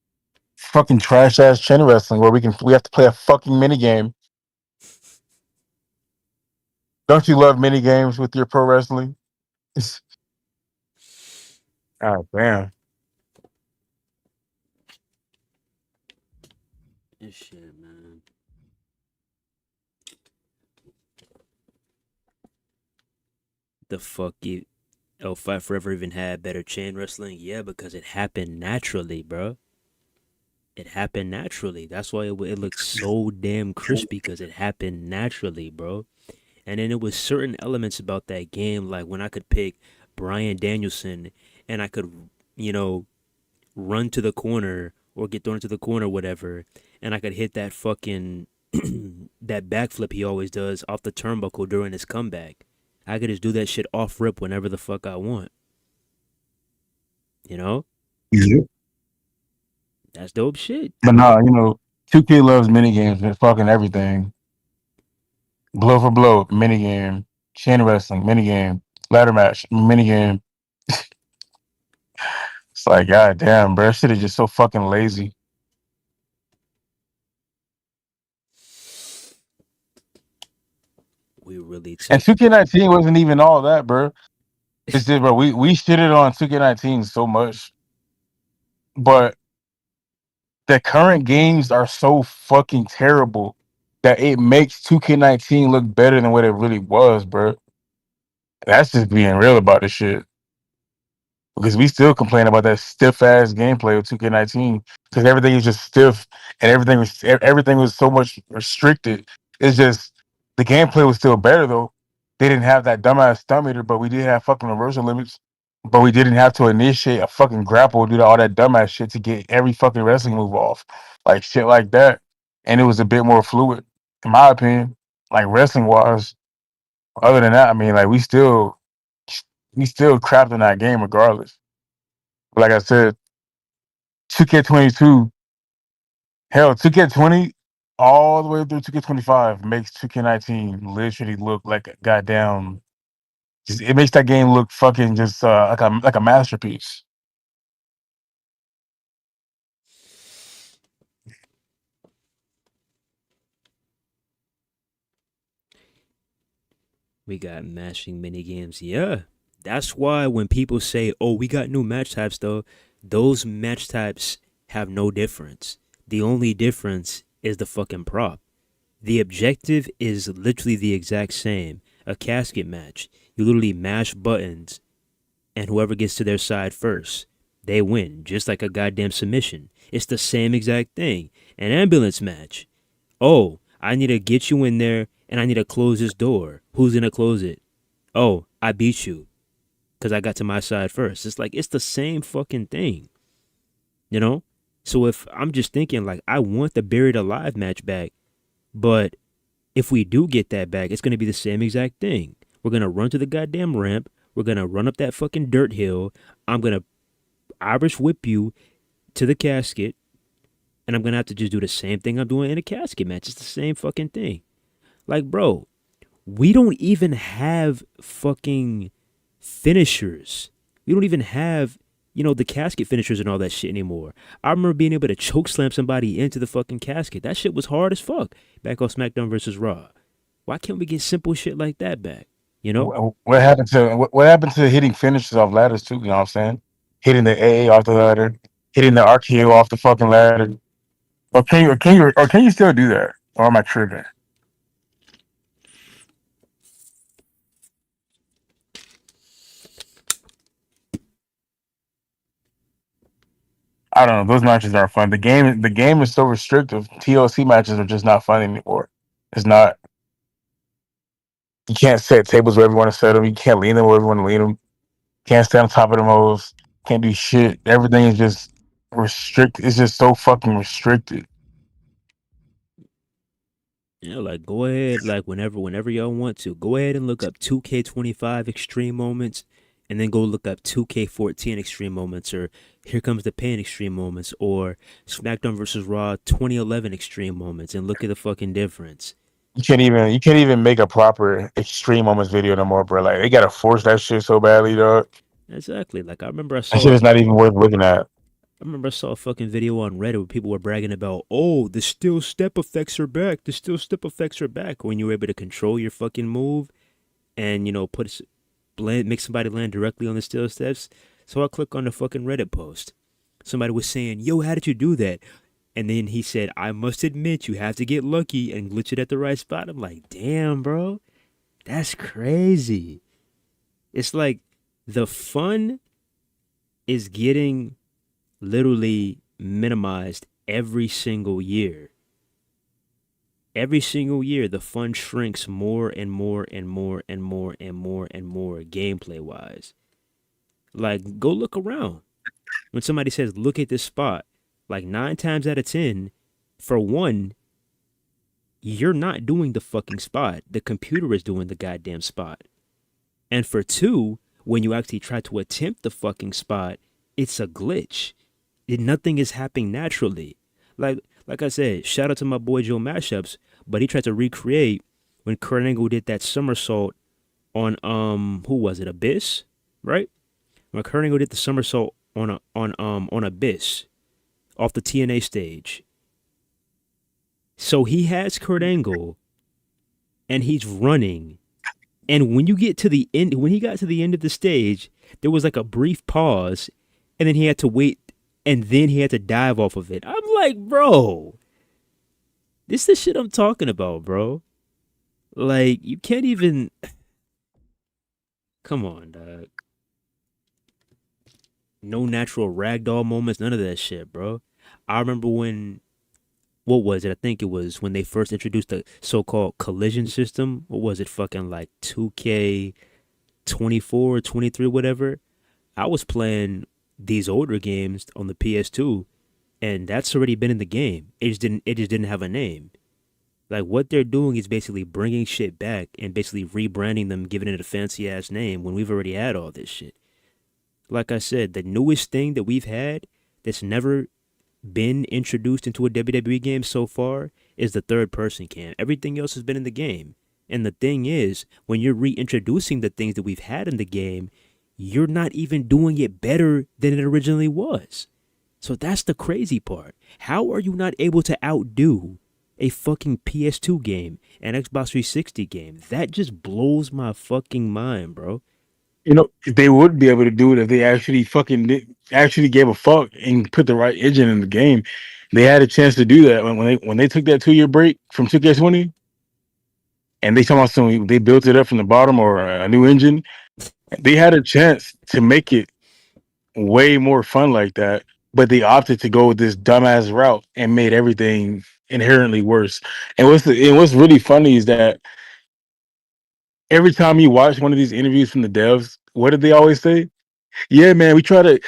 fucking trash ass chain wrestling where we have to play a fucking mini game. Don't you love mini games with your pro wrestling? God damn. This shit, man. The fuck you. Oh, Fight Forever even had better chain wrestling? Yeah, because it happened naturally, bro. It happened naturally. That's why it looked so damn crispy because it happened naturally, bro. And then it was certain elements about that game, like when I could pick Brian Danielson and I could, you know, run to the corner or get thrown into the corner, whatever, and I could hit that fucking that backflip he always does off the turnbuckle during his comeback. I could just do that shit off rip whenever the fuck I want. You know? Yeah. That's dope shit. But no, 2K loves mini games and fucking everything. Blow for blow, mini game. Chain wrestling, mini game. Ladder match, mini game. It's like, god damn, bro. Shit is just so fucking lazy. We really And took 2K19 wasn't even all that, bro. It's just, bro, we shitted on 2K19 so much. But the current games are so fucking terrible that it makes 2K19 look better than what it really was, bro. That's just being real about this shit. Because we still complain about that stiff ass gameplay of 2K19 because everything is just stiff and everything was so much restricted. It's just the gameplay was still better though. They didn't have that dumbass thumb meter, but we did have fucking reversal limits. But we didn't have to initiate a fucking grapple, do all that dumbass shit to get every fucking wrestling move off, like shit like that. And it was a bit more fluid, in my opinion, like wrestling wise. Other than that, I mean, like we still crapped in that game regardless. Like I said, 2K22, hell, 2K20 all the way through 2K25 makes 2K19 literally look like a goddamn. It makes that game look fucking just like a masterpiece. We got matching mini games. Yeah. That's why when people say, "Oh, we got new match types," though, those match types have no difference. The only difference is the fucking prop. The objective is literally the exact same. A casket match. You literally mash buttons, and whoever gets to their side first, they win, just like a goddamn submission. It's the same exact thing. An ambulance match. Oh, I need to get you in there, and I need to close this door. Who's gonna close it? Oh, I beat you, because I got to my side first. It's like, it's the same fucking thing, you know? So if I'm just thinking, like, I want the buried alive match back, but if we do get that back, it's going to be the same exact thing. We're going to run to the goddamn ramp. We're going to run up that fucking dirt hill. I'm going to Irish whip you to the casket, and I'm going to have to just do the same thing I'm doing in a casket match. It's the same fucking thing. Like, bro, we don't even have fucking finishers. We don't even have, the casket finishers and all that shit anymore. I remember being able to choke slam somebody into the fucking casket. That shit was hard as fuck back on SmackDown versus Raw. Why can't we get simple shit like that back? What happened to hitting finishes off ladders too? You know what I'm saying? Hitting the AA off the ladder, hitting the RKO off the fucking ladder. Or can you still do that? Or am I tripping? I don't know. Those matches aren't fun. The game is so restrictive. TLC matches are just not fun anymore. It's not. You can't set tables wherever you want to set them. You can't lean them wherever you want to lean them. Can't stand on top of them hoes. Can't do shit. Everything is just restricted. It's just so fucking restricted. Like, go ahead, like, whenever y'all want to, go ahead and look up 2K25 Extreme Moments, and then go look up 2K14 Extreme Moments, or Here Comes the Pain Extreme Moments, or SmackDown vs. Raw 2011 Extreme Moments, and look at the fucking difference. You can't even make a proper extreme moments video no more, bro. Like they gotta force that shit so badly, dog. Exactly. Like, That shit is not even worth looking at. I remember I saw a fucking video on Reddit where people were bragging about, oh, the still step effects are back. The still step effects are back, when you were able to control your fucking move and, make somebody land directly on the still steps. So I click on the fucking Reddit post. Somebody was saying, yo, how did you do that? And then he said, I must admit, you have to get lucky and glitch it at the right spot. I'm like, damn, bro, that's crazy. It's like the fun is getting literally minimized every single year. Every single year, the fun shrinks more and more and more and more and more and more gameplay wise. Like, go look around. When somebody says, look at this spot, like 9 times out of 10, for one, you're not doing the fucking spot. The computer is doing the goddamn spot. And for 2, when you actually try to attempt the fucking spot, it's a glitch. Nothing is happening naturally. Like I said, shout out to my boy Joe Mashups, but he tried to recreate when Kurt Angle did that somersault on who was it, Abyss, right? When Kurt Angle did the somersault on Abyss off the TNA stage. So he has Kurt Angle and he's running. And when you get to the end, when he got to the end of the stage, there was like a brief pause, and then he had to wait and then he had to dive off of it. I'm like, bro, this is the shit I'm talking about, bro. Like, you can't even. Come on, dog. No natural ragdoll moments, none of that shit, bro. I remember when. What was it? I think it was when they first introduced the so-called collision system. What was it? Fucking like 2K24 or 23, whatever. I was playing these older games on the PS2, and that's already been in the game. It just didn't have a name. Like, what they're doing is basically bringing shit back and basically rebranding them, giving it a fancy ass name when we've already had all this shit. Like I said, the newest thing that we've had that's never been introduced into a WWE game so far is the third person cam. Everything else has been in the game. And the thing is, when you're reintroducing the things that we've had in the game, you're not even doing it better than it originally was. So that's the crazy part. How are you not able to outdo a fucking PS2 game, an Xbox 360 game? That just blows my fucking mind, bro. You know, they would be able to do it if they actually actually gave a fuck and put the right engine in the game. They had a chance to do that when they took that 2 year break from 2K20, and they talking about they built it up from the bottom or a new engine. They had a chance to make it way more fun like that, but they opted to go with this dumbass route and made everything inherently worse. And what's really funny is that every time you watch one of these interviews from the devs, what did they always say? Yeah, man, we try to,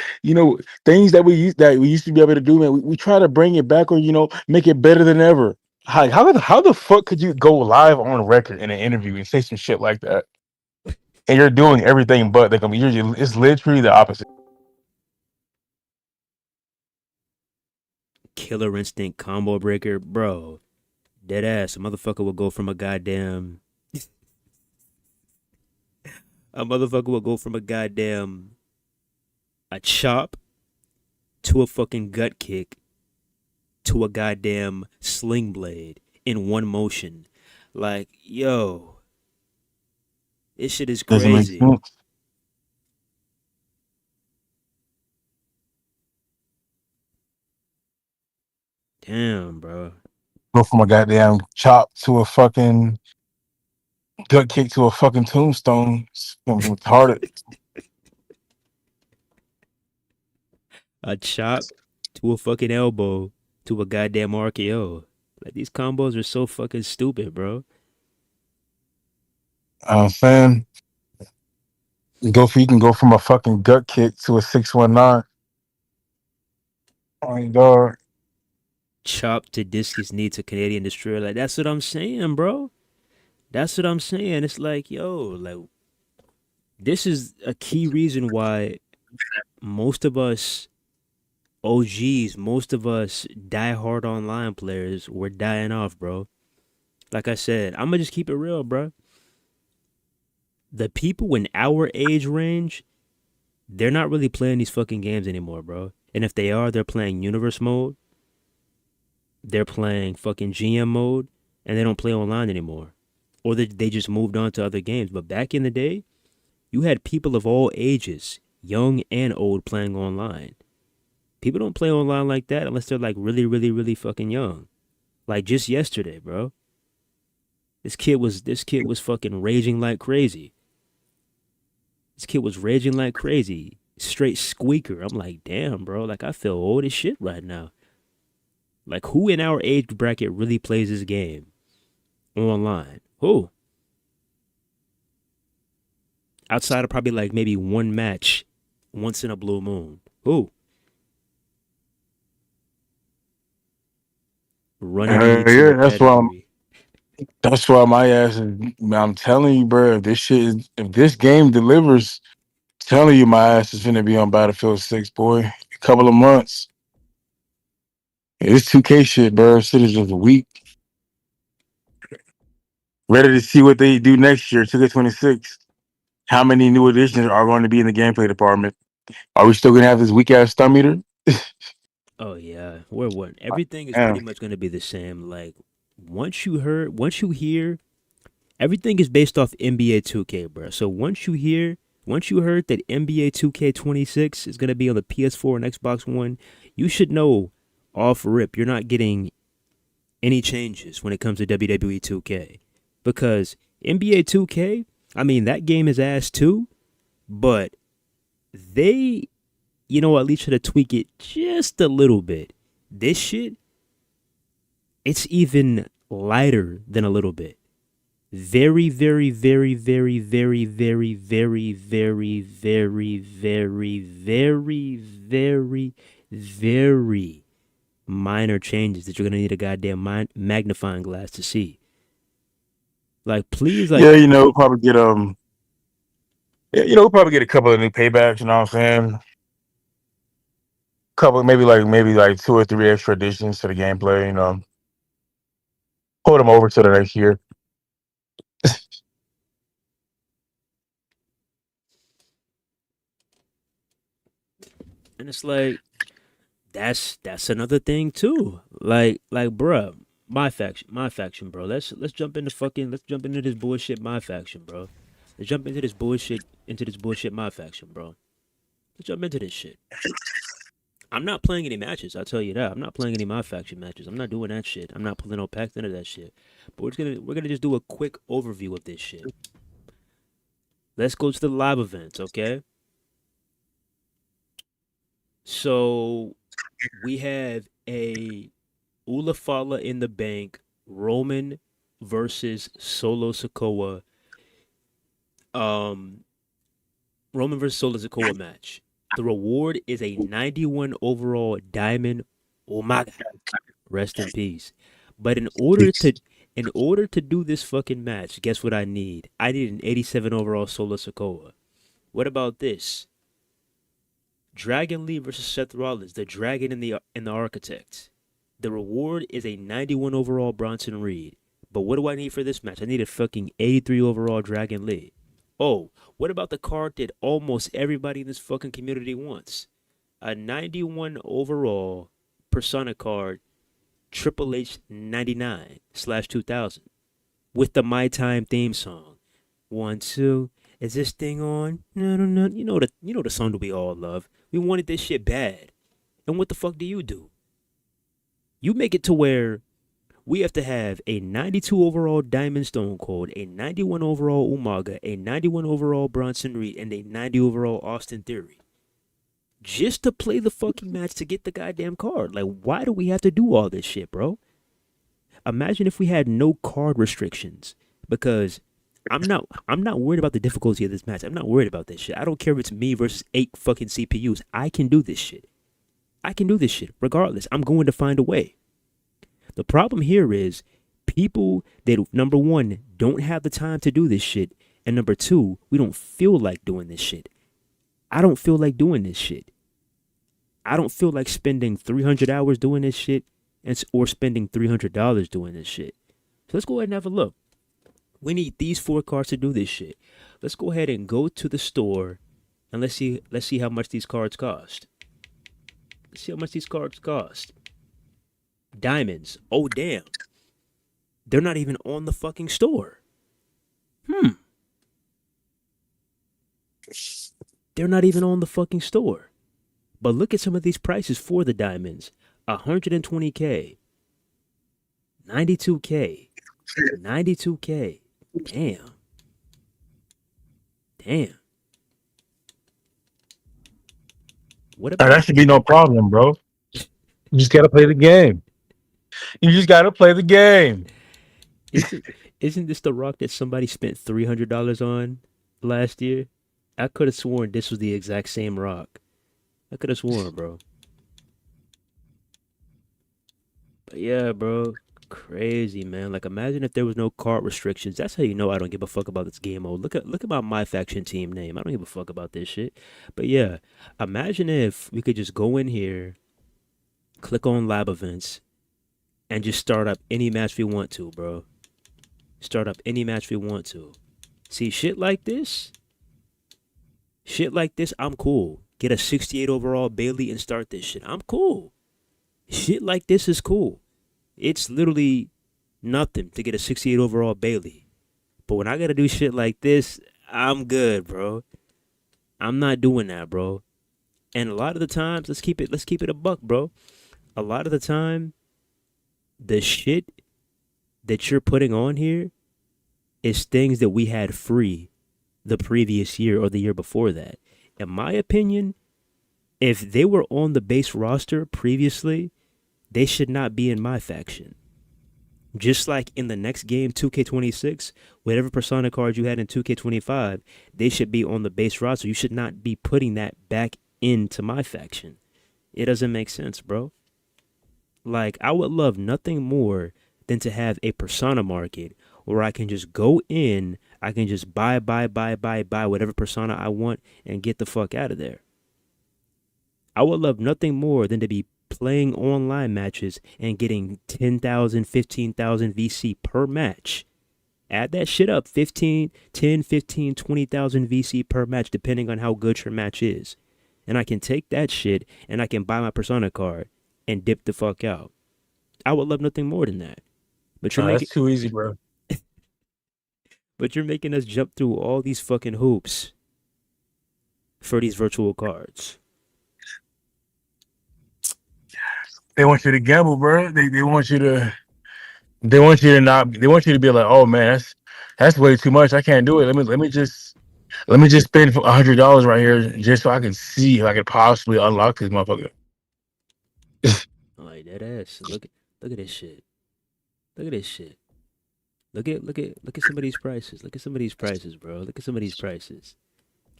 things that we used to be able to do, man. We try to bring it back or make it better than ever. How the fuck could you go live on record in an interview and say some shit like that? And you're doing everything but it's literally the opposite. Killer Instinct combo breaker, bro. Dead ass. A motherfucker will go from a goddamn. A motherfucker will go from a goddamn. A chop to a fucking gut kick to a goddamn sling blade in one motion. Like, yo. This shit is Doesn't make crazy. sense. Damn, bro. Go from a goddamn chop to a fucking gut kick to a fucking tombstone. It's gonna be retarded. A chop to a fucking elbow to a goddamn RKO. Like, these combos are so fucking stupid, bro. I'm saying you can go from a fucking gut kick to a 619. Oh my god. Chop to discus knee to Canadian destroyer. Like, that's what I'm saying, bro. That's what I'm saying. It's like, yo, like, this is a key reason why most of us OGs, most of us diehard online players, we're dying off, bro. Like I said, I'm gonna just keep it real, bro. The people in our age range, they're not really playing these fucking games anymore, bro. And if they are, they're playing universe mode, they're playing fucking GM mode, and they don't play online anymore. Or they just moved on to other games. But back in the day, you had people of all ages, young and old, playing online. People don't play online like that unless they're like really, really, really fucking young. Like just yesterday, bro. This kid was fucking raging like crazy. This kid was raging like crazy. Straight squeaker. I'm like, damn, bro. Like, I feel old as shit right now. Like, who in our age bracket really plays this game online? Who? Outside of probably like maybe one match once in a blue moon. Who? Running eats in Yeah, the pedigree. that's why my ass is. I'm telling you, bro. If this game delivers, telling you my ass is gonna be on Battlefield 6, boy. A couple of months. It's 2K shit, bro. Shit is just weak. Ready to see what they do next year, 2K26. How many new additions are going to be in the gameplay department? Are we still gonna have this weak ass thumb meter? Oh yeah, we're what? Everything is Yeah. pretty much gonna be the same. Like once you hear, everything is based off NBA 2K, bro. So once you heard that NBA 2K26 is gonna be on the PS4 and Xbox One, you should know off rip you're not getting any changes when it comes to WWE 2K. Because NBA 2K, I mean, that game is ass too, but they, at least try to tweak it just a little bit. This shit, it's even lighter than a little bit. Very, very, very, very, very, very, very, very, very, very, very, very, very minor changes that you're gonna need a goddamn magnifying glass to see. Like, please, like, Yeah, probably get we'll probably get a couple of new paybacks. You know what I'm saying? Couple, maybe like 2 or 3 extra additions to the gameplay. Hold them over to the next year. and it's like that's another thing too. Like, bruh, my faction, bro. Let's jump into this bullshit, my faction, bro. Let's jump into this bullshit, my faction, bro. Let's jump into this shit. I'm not playing any matches. I'll tell you that. I'm not playing any my faction matches. I'm not doing that shit. I'm not pulling no packs, none of that shit. But we're gonna just do a quick overview of this shit. Let's go to the live events, okay? So we have a Ulafala in the bank, Roman versus Solo Sikoa. Roman versus Solo Sikoa match. The reward is a 91 overall diamond. Oh my god. Rest in peace. But in order to do this fucking match, guess what I need? I need an 87 overall Solo Sikoa. What about this? Dragon Lee versus Seth Rollins, the Dragon and the Architect. The reward is a 91 overall Bronson Reed. But what do I need for this match? I need a fucking 83 overall Dragon Lee. Oh, what about the card that almost everybody in this fucking community wants? A 91 overall Persona card, Triple H 99/2000, with the My Time theme song. 1, 2, is this thing on? No. You know the song that we all love. We wanted this shit bad. And what the fuck do? You make it to where we have to have a 92 overall Diamond Stone Cold, a 91 overall Umaga, a 91 overall Bronson Reed, and a 90 overall Austin Theory. Just to play the fucking match to get the goddamn card. Like, why do we have to do all this shit, bro? Imagine if we had no card restrictions. Because I'm not worried about the difficulty of this match. I'm not worried about this shit. I don't care if it's me versus 8 fucking CPUs. I can do this shit. Regardless. I'm going to find a way. The problem here is people that, number one, don't have the time to do this shit. And number two, we don't feel like doing this shit. I don't feel like doing this shit. I don't feel like spending 300 hours doing this shit or spending $300 doing this shit. So let's go ahead and have a look. We need these 4 cards to do this shit. Let's go ahead and go to the store and let's see how much these cards cost. Let's see how much these cards cost. Diamonds. Oh, damn. They're not even on the fucking store. They're not even on the fucking store. But look at some of these prices for the diamonds. 120K. 92K. 92K. Damn. What about That should be no problem, bro. You just gotta play the game. Isn't this the rock that somebody spent $300 on last year? I could have sworn this was the exact same rock. I could have sworn, bro. But yeah, bro, crazy, man. Like, imagine if there was no card restrictions. That's how you know I don't give a fuck about this game mode. Look at my faction team name. I don't give a fuck about this shit. But yeah, imagine if we could just go in here, click on lab events, and just start up any match we want to, bro. Start up any match we want to. See, shit like this, I'm cool. Get a 68 overall Bailey and start this shit. I'm cool. Shit like this is cool. It's literally nothing to get a 68 overall Bailey. But when I gotta do shit like this, I'm good, bro. I'm not doing that, bro. And a lot of the times, let's keep it a buck, bro. A lot of the time, the shit that you're putting on here is things that we had free the previous year or the year before that. In my opinion, if they were on the base roster previously, they should not be in my faction. Just like in the next game, 2K26, whatever persona card you had in 2K25, they should be on the base roster. You should not be putting that back into my faction. It doesn't make sense, bro. Like, I would love nothing more than to have a persona market where I can just go in, I can just buy whatever persona I want and get the fuck out of there. I would love nothing more than to be playing online matches and getting 10,000, 15,000 VC per match. Add that shit up, 10, 15, 20,000 VC per match, depending on how good your match is. And I can take that shit and I can buy my persona card and dip the fuck out. I would love nothing more than that. But you're That's too easy, bro. but you're making us jump through all these fucking hoops for these virtual cards. They want you to gamble, bro. They want you to be like, oh man, that's way too much. I can't do it. Let me just spend $100 right here just so I can see if I can possibly unlock this motherfucker. Like that ass. Look at this shit. Look at this shit. Look at some of these prices. Look at some of these prices, bro. Look at some of these prices.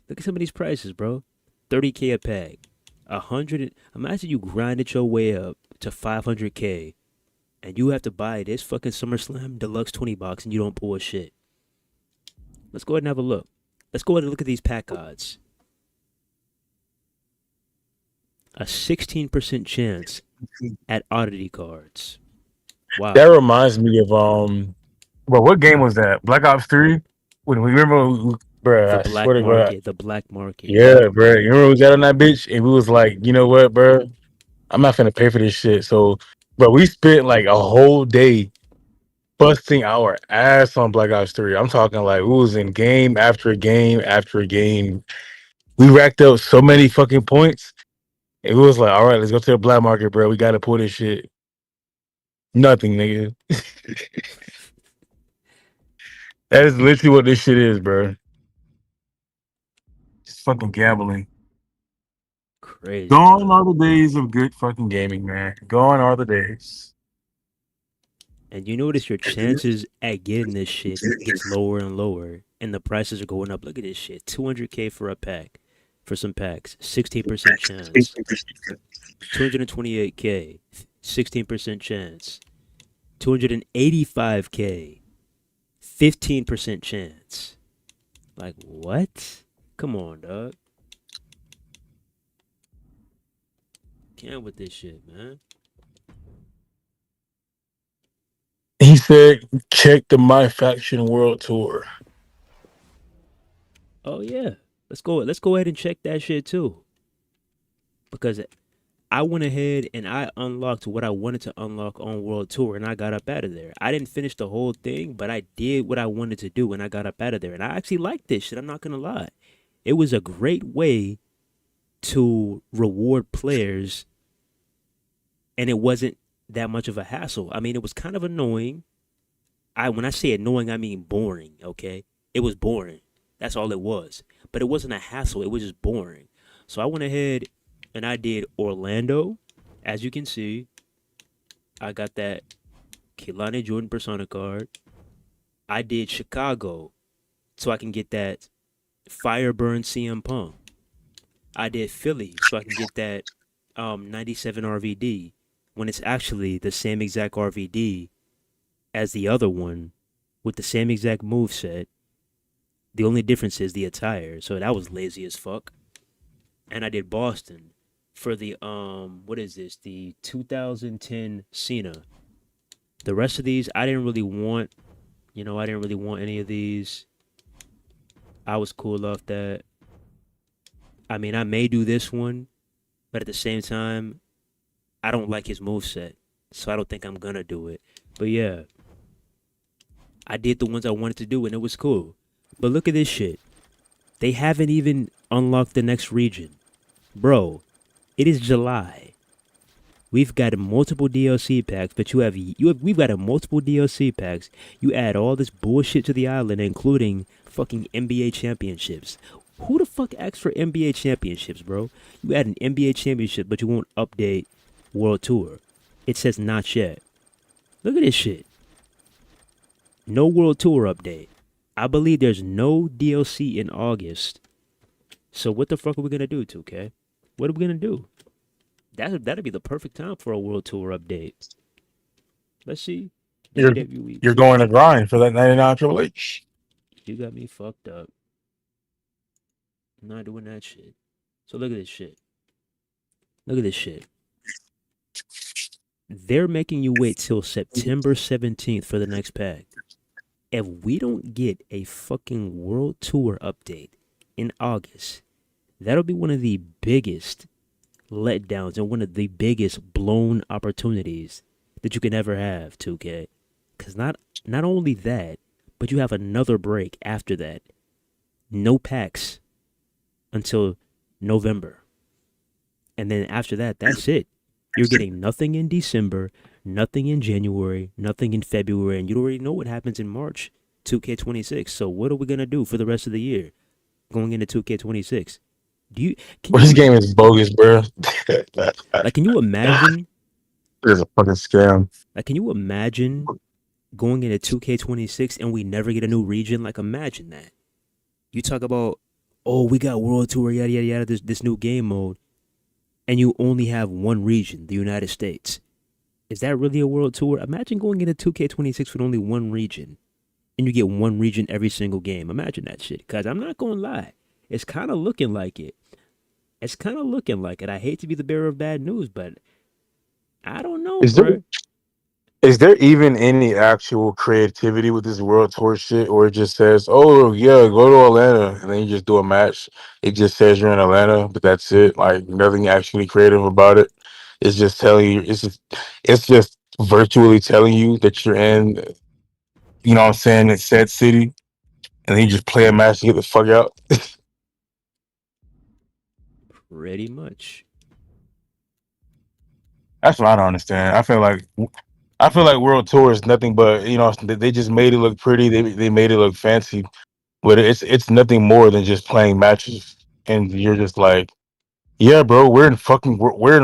Look at some of these prices, bro. 30K a pack. 100. Imagine you grinded your way up to 500K, and you have to buy this fucking SummerSlam Deluxe 20 box, and you don't pull a shit. Let's go ahead and have a look. Let's go ahead and look at these pack odds. A 16% chance at oddity cards. Wow. That reminds me of Bro, what game was that? Black Ops 3? When we remember, bro, I swear to God. The black market. Yeah, bro. You remember we got on that bitch and we was like, you know what, bro? I'm not finna pay for this shit. So, bro, we spent like a whole day busting our ass on Black Ops 3. I'm talking like we was in game after game after game. We racked up so many fucking points. And we was like, all right, let's go to the black market, bro. We gotta pull this shit. Nothing, nigga. That is literally what this shit is, bro. Just fucking gambling. Crazy. Gone are the days of good fucking gaming, man. Gone are the days. And you notice your chances at getting this shit gets lower and lower, and the prices are going up. Look at this shit. 200K for a pack, for some packs. 16% chance. 228K, 16% chance. 285K, 15% chance. Like, what? Come on, dog. Can't with this shit, man. He said, check the My Faction World Tour. Oh yeah. Let's go ahead and check that shit too. Because I went ahead and I unlocked what I wanted to unlock on World Tour and I got up out of there. I didn't finish the whole thing, but I did what I wanted to do and I got up out of there. And I actually liked this shit, I'm not gonna lie. It was a great way to reward players, and it wasn't that much of a hassle. I mean, it was kind of annoying. When I say annoying, I mean boring, okay? It was boring. That's all it was. But it wasn't a hassle. It was just boring. So I went ahead and I did Orlando. As you can see, I got that Kehlani Jordan persona card. I did Chicago so I can get that Fireburn CM Punk. I did Philly so I can get that 97 RVD when it's actually the same exact RVD as the other one with the same exact moveset. The only difference is the attire, so that was lazy as fuck. And I did Boston for the what is this? The 2010 Cena. The rest of these I didn't really want. I didn't really want any of these. I was cool off that. I mean, I may do this one, but at the same time, I don't like his moveset, so I don't think I'm gonna do it. But yeah, I did the ones I wanted to do, and it was cool. But look at this shit. They haven't even unlocked the next region. Bro, it is July. We've got multiple DLC packs, but we've got a multiple DLC packs. You add all this bullshit to the island, including fucking NBA championships. Who the fuck asks for NBA championships, bro? You add an NBA championship, but you won't update World Tour. It says not yet. Look at this shit. No World Tour update. I believe there's no DLC in August. So what the fuck are we gonna do, 2K? What are we gonna do? That'd be the perfect time for a World Tour update. Let's see. You're WWE you're 2K. going to grind for that 99 Triple H. You got me fucked up. I'm not doing that shit. So look at this shit. Look at this shit. They're making you wait till September 17th for the next pack. If we don't get a fucking World Tour update in August, that'll be one of the biggest letdowns and one of the biggest blown opportunities that you can ever have, 2K. Because not only that, but you have another break after that. No packs until November. And then after that, that's it. You're getting nothing in December, nothing in January, nothing in February, and you already know what happens in March, 2K26. So what are we gonna do for the rest of the year, going into 2K26? Do you can Well, you this game is bogus, bro. like can you imagine It's a fucking scam. can you imagine going into 2K26 and we never get a new region? Like imagine that. You talk about, oh, we got World Tour, yada yada yada, this new game mode, and you only have one region, the United States. Is that really a World Tour? Imagine going into 2K26 with only one region, and you get one region every single game. Imagine that shit. Because I'm not going to lie. It's kind of looking like it. It's kind of looking like it. I hate to be the bearer of bad news, but I don't know, Is there bro. is there even any actual creativity with this World Tour shit, or it just says, "Oh yeah, go to Atlanta," and then you just do a match? It just says you're in Atlanta, but that's it. Like nothing actually creative about it. It's just telling you. It's just virtually telling you that you're in. You know what I'm saying? It's said city, and then you just play a match to get the fuck out. Pretty much. That's what I don't understand. I feel like World Tour is nothing but they just made it look pretty. They made it look fancy, but it's nothing more than just playing matches. And you're just like, yeah, bro, we're in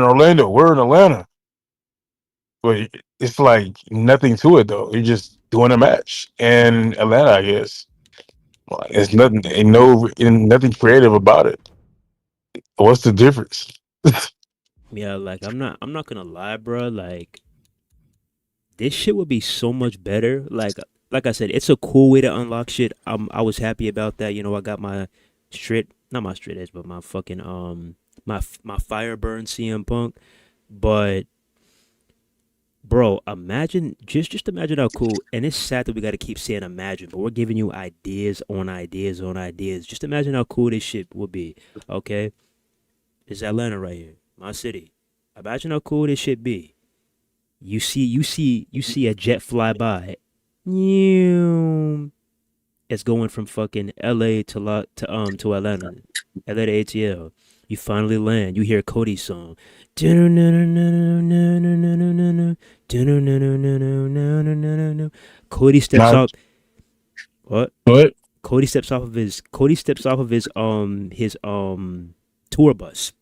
Orlando, we're in Atlanta, but it's like nothing to it though. You're just doing a match in Atlanta, I guess. Like, it's nothing, ain't nothing creative about it. What's the difference? Yeah, like I'm not gonna lie, bro. Like this shit would be so much better. Like I said, it's a cool way to unlock shit. I was happy about that. You know, I got my not my straight edge, but my fucking my fire burn CM Punk. But bro, imagine just imagine how cool. And it's sad that we got to keep saying imagine, but we're giving you ideas on ideas on ideas. Just imagine how cool this shit would be. Okay, it's Atlanta right here, my city. Imagine how cool this shit be. You see a jet fly by. It's going from fucking LA to Atlanta. LA to ATL. You finally land. You hear Cody's song. Cody steps Not off. What? what? Cody steps off of his tour bus.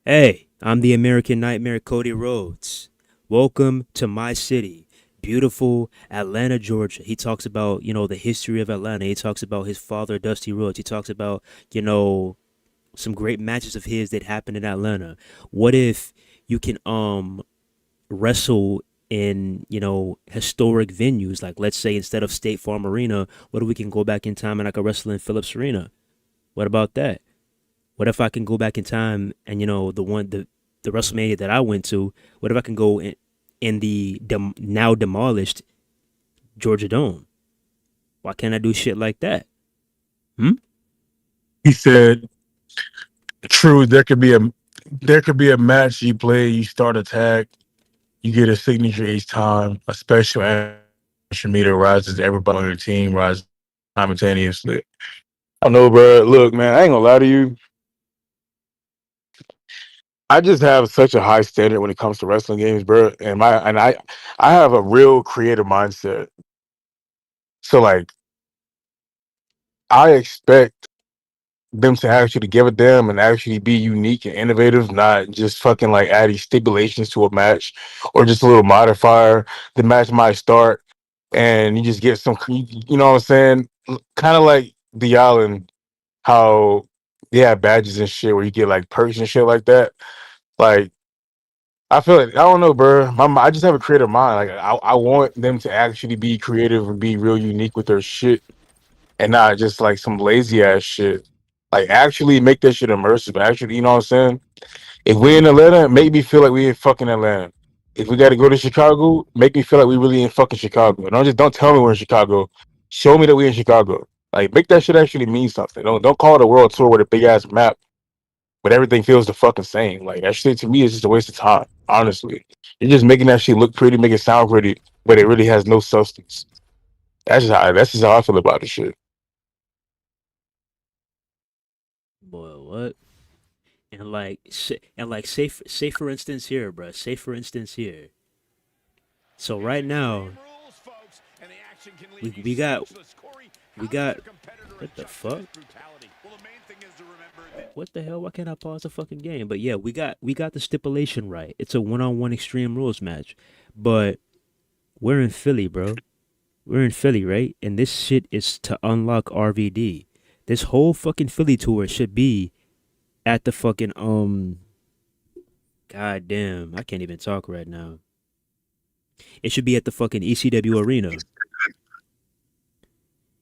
Hey, I'm the American Nightmare, Cody Rhodes. Welcome to my city, beautiful Atlanta, Georgia. He talks about, the history of Atlanta. He talks about his father, Dusty Rhodes. He talks about, some great matches of his that happened in Atlanta. What if you can wrestle in, historic venues? Like, let's say instead of State Farm Arena, what if we can go back in time and I could wrestle in Phillips Arena? What about that? What if I can go back in time and the WrestleMania that I went to? What if I can go in the now demolished Georgia Dome? Why can't I do shit like that? He said, "True, there could be a match you play, you start a tag, you get a signature each time, a special action meter rises, everybody on your team rises simultaneously." I don't know, bro. Look, man, I ain't gonna lie to you. I just have such a high standard when it comes to wrestling games, bro. I have a real creative mindset. So like I expect them to actually give a damn and actually be unique and innovative, not just fucking like adding stipulations to a match or just a little modifier. The match might start and you just get some, you know what I'm saying? Kind of like the island, how they have badges and shit where you get like perks and shit like that. Like, I feel like, I don't know, bro. I just have a creative mind. Like, I want them to actually be creative and be real unique with their shit and not just like some lazy ass shit. Like actually make that shit immersive. Actually, you know what I'm saying? If we in Atlanta, make me feel like we in fucking Atlanta. If we got to go to Chicago, make me feel like we really in fucking Chicago. Don't tell me we're in Chicago. Show me that we in Chicago. Like make that shit actually mean something. Don't call it a world tour with a big ass map, but everything feels the fucking same. Like that shit to me is just a waste of time. Honestly, you're just making that shit look pretty, make it sound pretty, but it really has no substance. That's just how I feel about this shit. Boy, what? Say for instance here, bro. Say for instance here. So right now, Rules, folks, and the action can we leave you we got speechless. Corey, we how does got your competitor what the adjust to this fuck? brutality? Well, the main thing is to remember that What the hell? Why can't I pause the fucking game? But yeah, we got the stipulation right. It's a one-on-one extreme rules match. But we're in Philly, bro. We're in Philly, right? And this shit is to unlock RVD. This whole fucking Philly tour should be at the fucking God damn, I can't even talk right now. It should be at the fucking ECW arena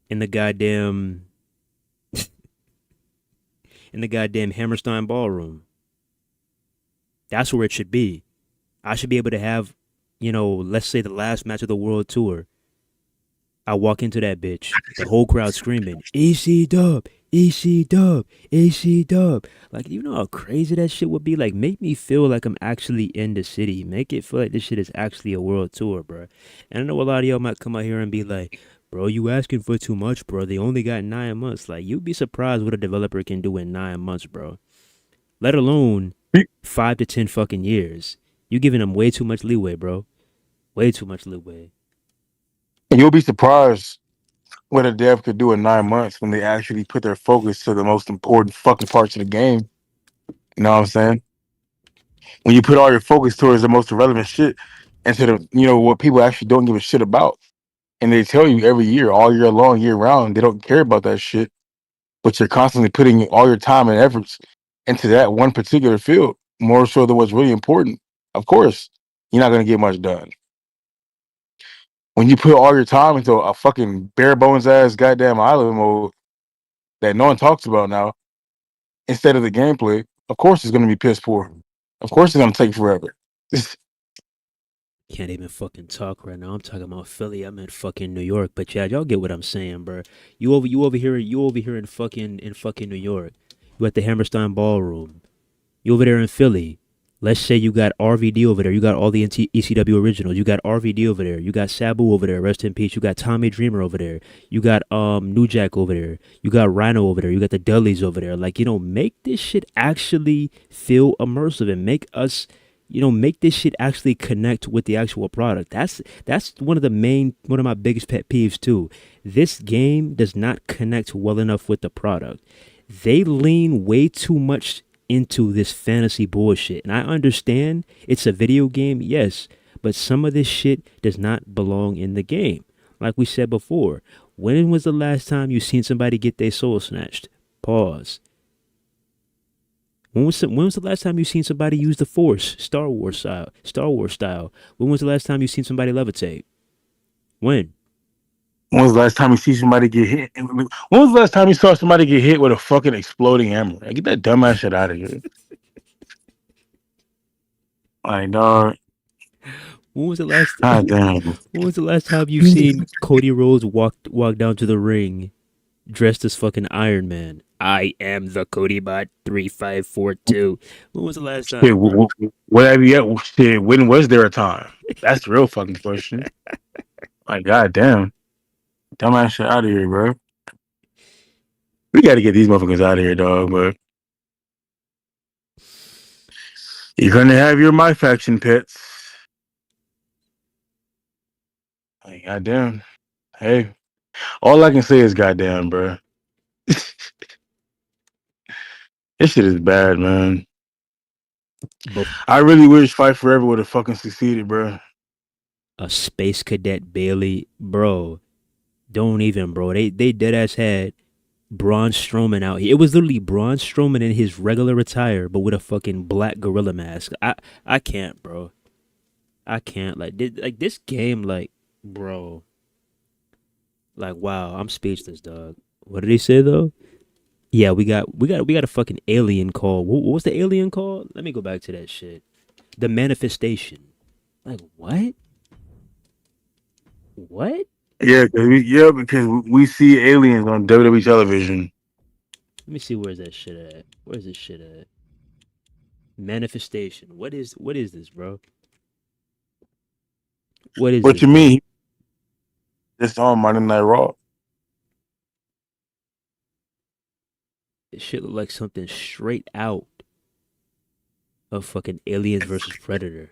in the goddamn in the goddamn Hammerstein Ballroom. That's where it should be. I should be able to have, let's say the last match of the world tour. I walk into that bitch, the whole crowd screaming, EC dub, EC dub, EC dub. Like, you know how crazy that shit would be? Like, make me feel like I'm actually in the city. Make it feel like this shit is actually a world tour, bro. And I know a lot of y'all might come out here and be like, bro, you asking for too much, bro. They only got 9 months. Like, you'd be surprised what a developer can do in 9 months, bro. Let alone 5 to 10 fucking years. You giving them way too much leeway, bro. Way too much leeway. And you'll be surprised what a dev could do in 9 months when they actually put their focus to the most important fucking parts of the game. You know what I'm saying? When you put all your focus towards the most irrelevant shit instead of, what people actually don't give a shit about. And they tell you every year, all year long, year round, they don't care about that shit. But you're constantly putting all your time and efforts into that one particular field, more so than what's really important. Of course, you're not gonna get much done. When you put all your time into a fucking bare bones ass goddamn island mode that no one talks about now, instead of the gameplay, of course it's gonna be piss poor. Of course it's gonna take forever. Can't even fucking talk right now. I'm talking about Philly. I'm in fucking New York. But yeah, y'all get what I'm saying, bro. You over here in fucking New York. You at the Hammerstein Ballroom. You over there in Philly. Let's say you got RVD over there. You got all the ECW originals. You got RVD over there. You got Sabu over there. Rest in peace. You got Tommy Dreamer over there. You got New Jack over there. You got Rhino over there. You got the Dudleys over there. Like, make this shit actually feel immersive and make us, make this shit actually connect with the actual product. That's one of my biggest pet peeves too. This game does not connect well enough with the product. They lean way too much into this fantasy bullshit. And I understand it's a video game, yes, but some of this shit does not belong in the game. Like we said before, when was the last time you seen somebody get their soul snatched? Pause. When was the last time you seen somebody use the Force, Star Wars style? When was the last time you seen somebody levitate? When? When was the last time you see somebody get hit? When was the last time you saw somebody get hit with a fucking exploding hammer? Like, get that dumbass shit out of here. Like, dog. When was the last? God damn. When was the last time you seen Cody Rhodes walk down to the ring dressed as fucking Iron Man? I am the Cody Bot 3542. When was the last Shit, time, bro? what have you yet? Shit, when was there a time? That's the real fucking question. Like, god damn. Dumbass shit out of here, bro. We got to get these motherfuckers out of here, dog. But You're gonna have your my faction pets. Like, goddamn. Hey, all I can say is goddamn, bro. This shit is bad, man. But I really wish Fight Forever would have fucking succeeded, bro. a Space Cadet Bailey, bro, don't even, bro. They dead ass had Braun Strowman out here. It was literally Braun Strowman in his regular attire, but with a fucking black gorilla mask. I can't, bro. I can't. Like this game, like, bro. Like, wow, I'm speechless, dog. What did he say though? Yeah, we got a fucking alien call. What was the alien call? Let me go back to that shit. The manifestation. Like what? What? Yeah, because we see aliens on WWE television. Let me see where's that shit at. Where's this shit at? Manifestation. What is this, bro? What is What this, you bro? mean? It's on Monday Night Raw. This shit look like something straight out of fucking Aliens versus Predator.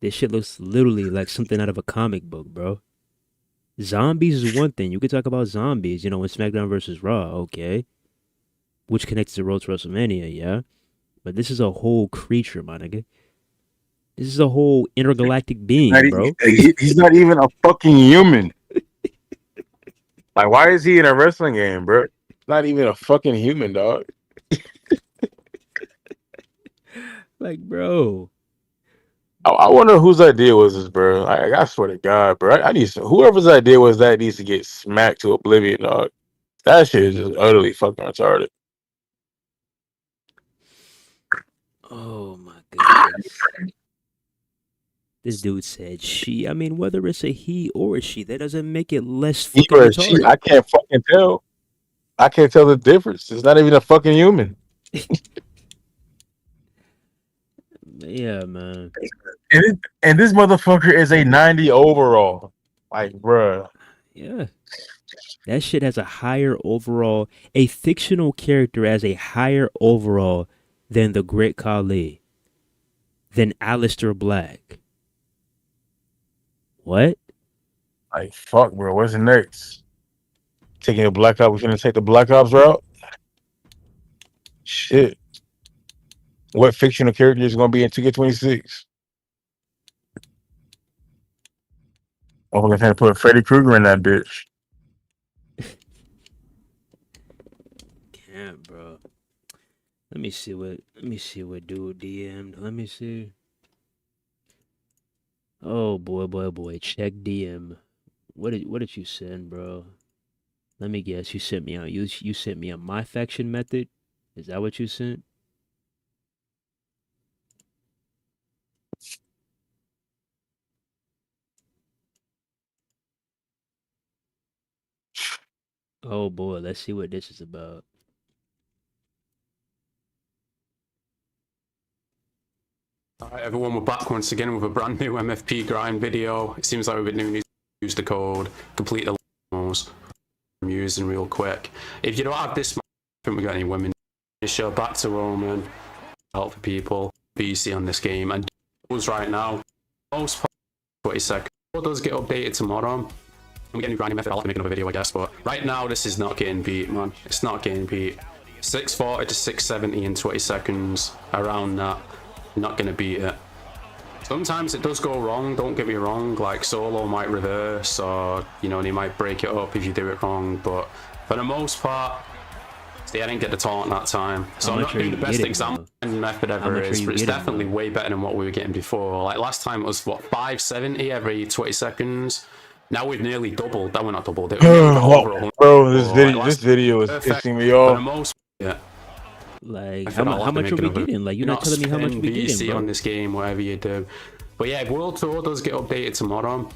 This shit looks literally like something out of a comic book, bro. Zombies is one thing. You could talk about zombies, in SmackDown versus Raw, okay. Which connects the road to WrestleMania, yeah. But this is a whole creature, my nigga. This is a whole intergalactic being, bro. He's not even a fucking human. Like, why is he in a wrestling game, bro? Not even a fucking human, dog. Like, bro. I wonder whose idea was this, bro. I swear to God, bro. I need whoever's idea was that needs to get smacked to oblivion, dog. That shit is just utterly fucking retarded. Oh my goodness. This dude said she. I mean, whether it's a he or a she, that doesn't make it less He fucking or she, retarded. I can't fucking tell. I can't tell the difference. It's not even a fucking human. Yeah, man. And this motherfucker is a 90 overall. Like, bruh. Yeah. That shit has a higher overall. A fictional character has a higher overall than the Great Khali, than Aleister Black. What? Like, fuck, bro. What's next? Taking a Black Ops? We gonna take the Black Ops route? Shit. What fictional character is gonna be in 2K26? Oh, we're gonna put Freddy Krueger in that bitch. Can't, bro. Let me see what dude DM'd. Let me see. Oh boy. Check DM. What did you send, bro? Let me guess. You sent me out. You sent me a my faction method. Is that what you sent? Oh boy, let's see what this is about. Alright everyone, we're back once again with a brand new MFP grind video. It seems like we've been use the code, complete the demos I'm using real quick. If you don't have this, I think we got any women. Show back to Roman, help for people, BC on this game, and demos right now, most part 20 seconds. It does get updated tomorrow. I'm getting a grinding method, I'll have to make another video I guess, but right now this is not getting beat, man. It's not getting beat. 640 to 670 in 20 seconds, around that. Not gonna beat it. Sometimes it does go wrong, don't get me wrong, like solo might reverse or they might break it up if you do it wrong, but for the most part, see, I didn't get the taunt that time, so I'm not doing the best example method ever is, but it's definitely way better than what we were getting before. Like last time it was what, 570 every 20 seconds. Now we've nearly doubled. That we're not doubled. Bro, this video is pissing me off. For the most, yeah. Like, how much are we getting? Like, you're not telling me how much we getting, bro. On this game, whatever you do. But yeah, World Tour does get updated tomorrow,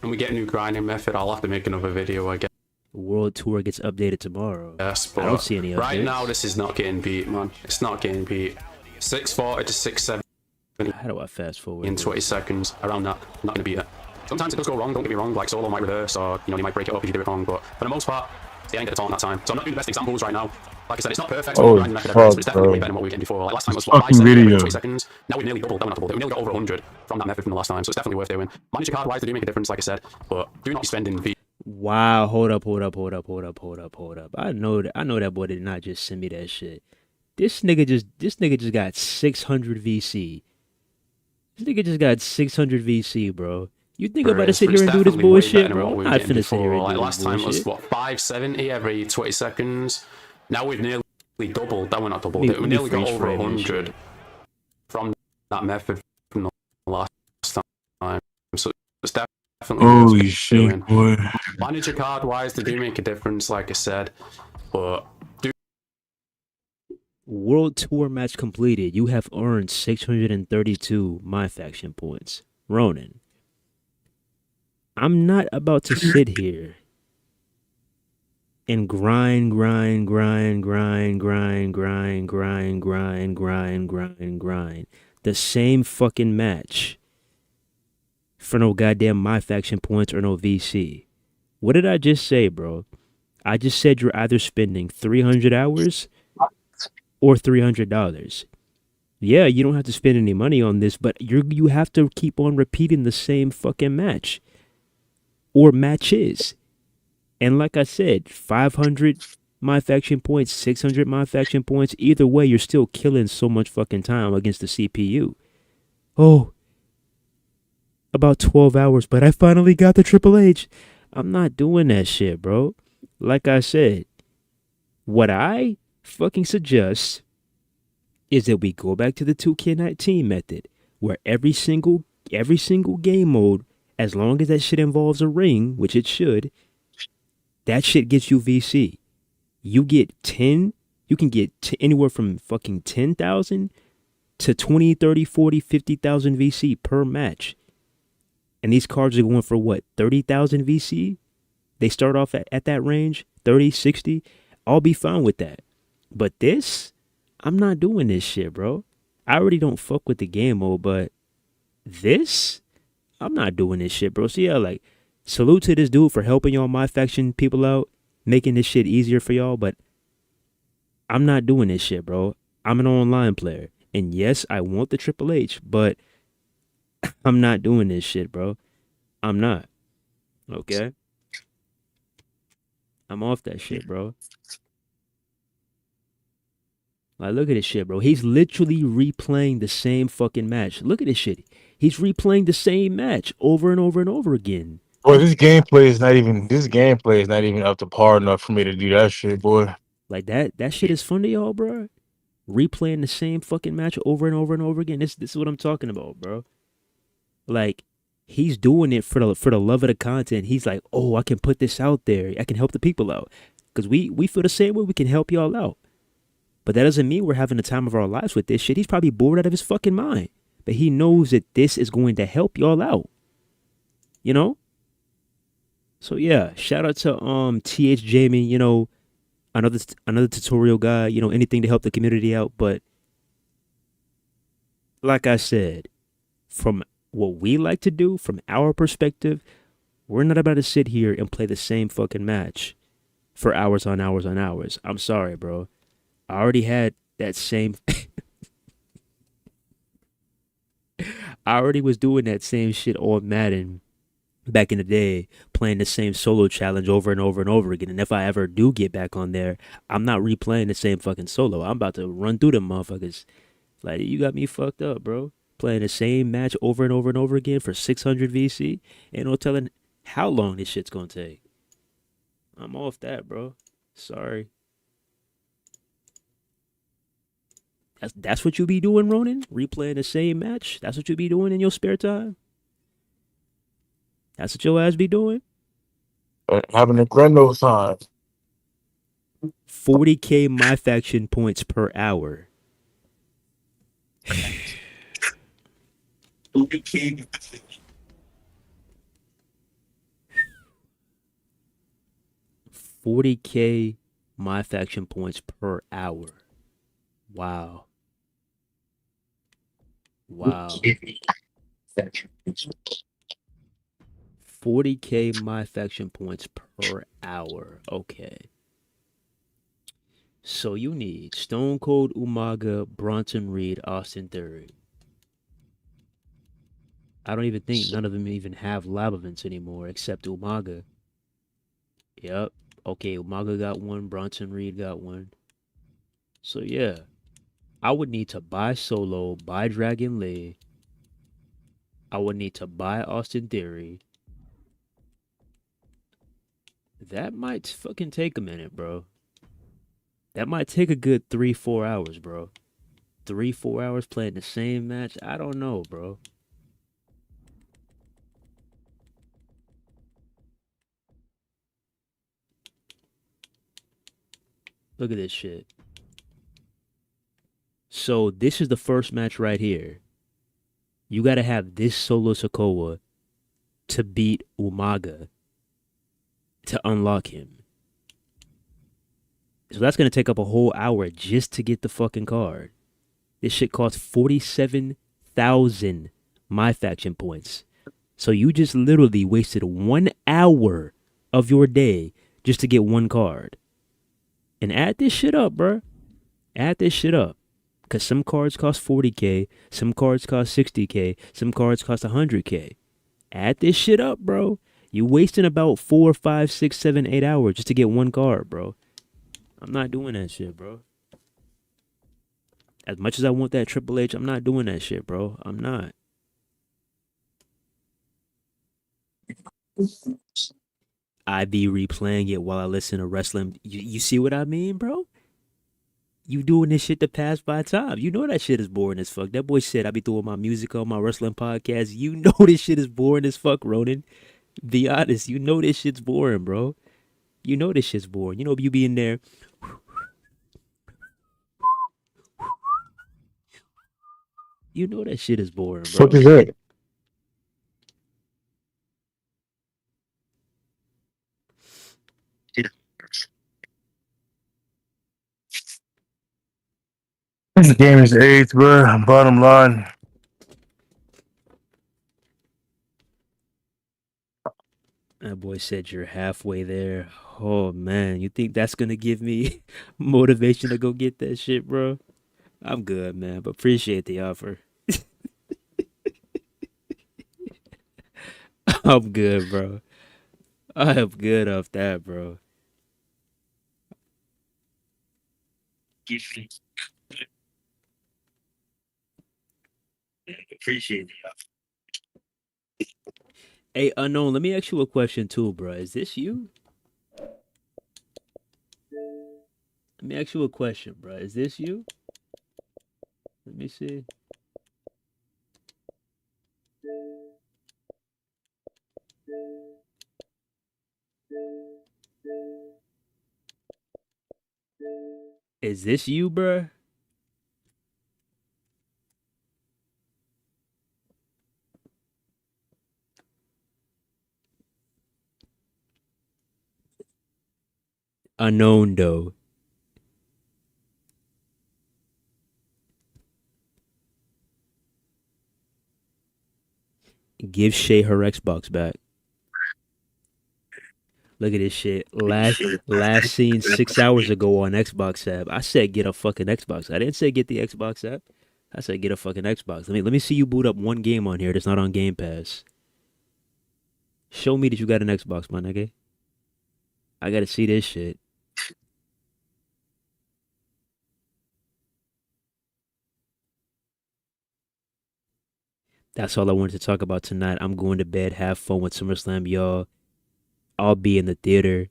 and we get a new grinding method. I'll have to make another video again. World Tour gets updated tomorrow. Yes, but I don't see any updates. Right now, this is not getting beat, man. It's not getting beat. 640 to 670. How do I fast forward? In 20 seconds, around that. I'm not gonna beat it. Sometimes it does go wrong, don't get me wrong, like solo might reverse or you might break it up if you do it wrong, but for the most part, They ain't gonna taunt that time. So I'm not doing the best examples right now. Like I said, it's not perfect. Oh, Grinding record evidence, but it's fuck, definitely way bro. better than what we were getting before. Like last time it was This what, 5 fucking seconds, video. 20 seconds. Now we've nearly doubled. That we're not doubled. We nearly got over 100 from that method from the last time. So it's definitely worth doing. Manager card wise, they do make a difference, like I said, but do not be spending V. Wow, hold up. I know that boy did not just send me that shit. This nigga just got 600 VC. This nigga just got 600 VC, bro. You think I'm about to sit here and do this bullshit, bro? I'm not finna sit here and do Like this last time it was bullshit. what 570 every 20 seconds. Now we've nearly doubled. That we're not doubled. Let We me nearly got freeze over frame this 100 shit. from that method from the last time. So it's definitely Holy worth shit, doing. boy. Manager card wise, they do make a difference, like I said, but World Tour match completed. You have earned 632 My Faction points. Ronan, I'm not about to sit here and grind the same fucking match for no goddamn My Faction points or no VC. What did I just say, bro? I just said you're either spending 300 hours or $300. Yeah, you don't have to spend any money on this, but you have to keep on repeating the same fucking match or matches. And like I said, 500 My Faction points, 600 My Faction points, either way, you're still killing so much fucking time against the CPU. Oh, about 12 hours, but I finally got the Triple H. I'm not doing that shit, bro. Like I said, what I fucking suggest is that we go back to the 2K19 method, where every single game mode, as long as that shit involves a ring, which it should, that shit gets you VC. You get 10, you can get anywhere from fucking 10,000 to 20, 30, 40, 50,000 VC per match. And these cards are going for what, 30,000 VC? They start off at that range, 30, 60. I'll be fine with that. But this, I'm not doing this shit, bro. I already don't fuck with the game mode, but this, I'm not doing this shit, bro. So yeah, like, salute to this dude for helping y'all My Faction people out, making this shit easier for y'all, but I'm not doing this shit, bro. I'm an online player. And yes, I want the Triple H, but I'm not doing this shit, bro. I'm not. Okay? I'm off that shit, bro. Like, look at this shit, bro. He's literally replaying the same fucking match. Look at this shit. He's replaying the same match over and over and over again. Boy, this gameplay is not even up to par enough for me to do that shit, boy. Like, that shit is fun to y'all, bro. Replaying the same fucking match over and over and over again. This is what I'm talking about, bro. Like, he's doing it for the love of the content. He's like, oh, I can put this out there. I can help the people out. Because we feel the same way. We can help y'all out. But that doesn't mean we're having the time of our lives with this shit. He's probably bored out of his fucking mind. But he knows that this is going to help y'all out. You know? So yeah, shout out to TH Jamie, you know, another tutorial guy, you know, anything to help the community out. But like I said, from what we like to do, from our perspective, we're not about to sit here and play the same fucking match for hours on hours on hours. I'm sorry, bro. I already had that same I already was doing that same shit on Madden back in the day, playing the same solo challenge over and over and over again. And if I ever do get back on there, I'm not replaying the same fucking solo. I'm about to run through them motherfuckers. Like, you got me fucked up, bro. Playing the same match over and over and over again for 600 VC. Ain't no telling how long this shit's gonna take. I'm off that, bro. Sorry. That's what you be doing, Ronan? Replaying the same match? That's what you be doing in your spare time? That's what your ass be doing? Having a grand old time. 40K My Faction points per hour. 40K My Faction points per hour. Wow. Wow. 40K My Faction points per hour. Okay. So you need Stone Cold Umaga, Bronson Reed, Austin Theory. I don't even think none of them even have lab events anymore except Umaga. Yep. Okay, Umaga got one, Bronson Reed got one. So yeah, I would need to buy Solo, buy Dragon Lee. I would need to buy Austin Theory. That might fucking take a minute, bro. That might take a good 3-4 hours, bro. 3-4 hours playing the same match? I don't know, bro. Look at this shit. So this is the first match right here. You gotta have this Solo Sikoa to beat Umaga to unlock him. So that's gonna take up a whole hour just to get the fucking card. This shit costs 47,000 my faction points. So you just literally wasted 1 hour of your day just to get one card. And add this shit up, bro. Add this shit up. Because some cards cost 40K, some cards cost 60K, some cards cost 100K. Add this shit up, bro. You wasting about 4, 5, 6, 7, 8 hours just to get one card, bro. I'm not doing that shit, bro. As much as I want that Triple H, I'm not doing that shit, bro. I'm not. I be replaying it while I listen to wrestling. You see what I mean, bro? You doing this shit to pass by time. You know that shit is boring as fuck. That boy said I be throwing my music on my wrestling podcast. You know this shit is boring as fuck, Ronan. Be honest. You know this shit's boring, bro. You know this shit's boring. You know you be in there. You know that shit is boring, bro. Fuck is that? This game is AIDS, bro. Bottom line. That boy said you're halfway there. Oh man, you think that's gonna give me motivation to go get that shit, bro? I'm good, man, but appreciate the offer. I'm good, bro. I am good off that, bro. Appreciate the offer. Hey, Unknown, let me ask you a question too, bro. Is this you? Let me ask you a question, bro. Is this you? Let me see. Is this you, bro? Unknown, though. Give Shay her Xbox back. Look at this shit. Last seen 6 hours ago on Xbox app. I said get a fucking Xbox. I didn't say get the Xbox app. I said get a fucking Xbox. Let me see you boot up one game on here that's not on Game Pass. Show me that you got an Xbox, my nigga. I gotta see this shit. That's all I wanted to talk about tonight. I'm going to bed. Have fun with SummerSlam, y'all. I'll be in the theater.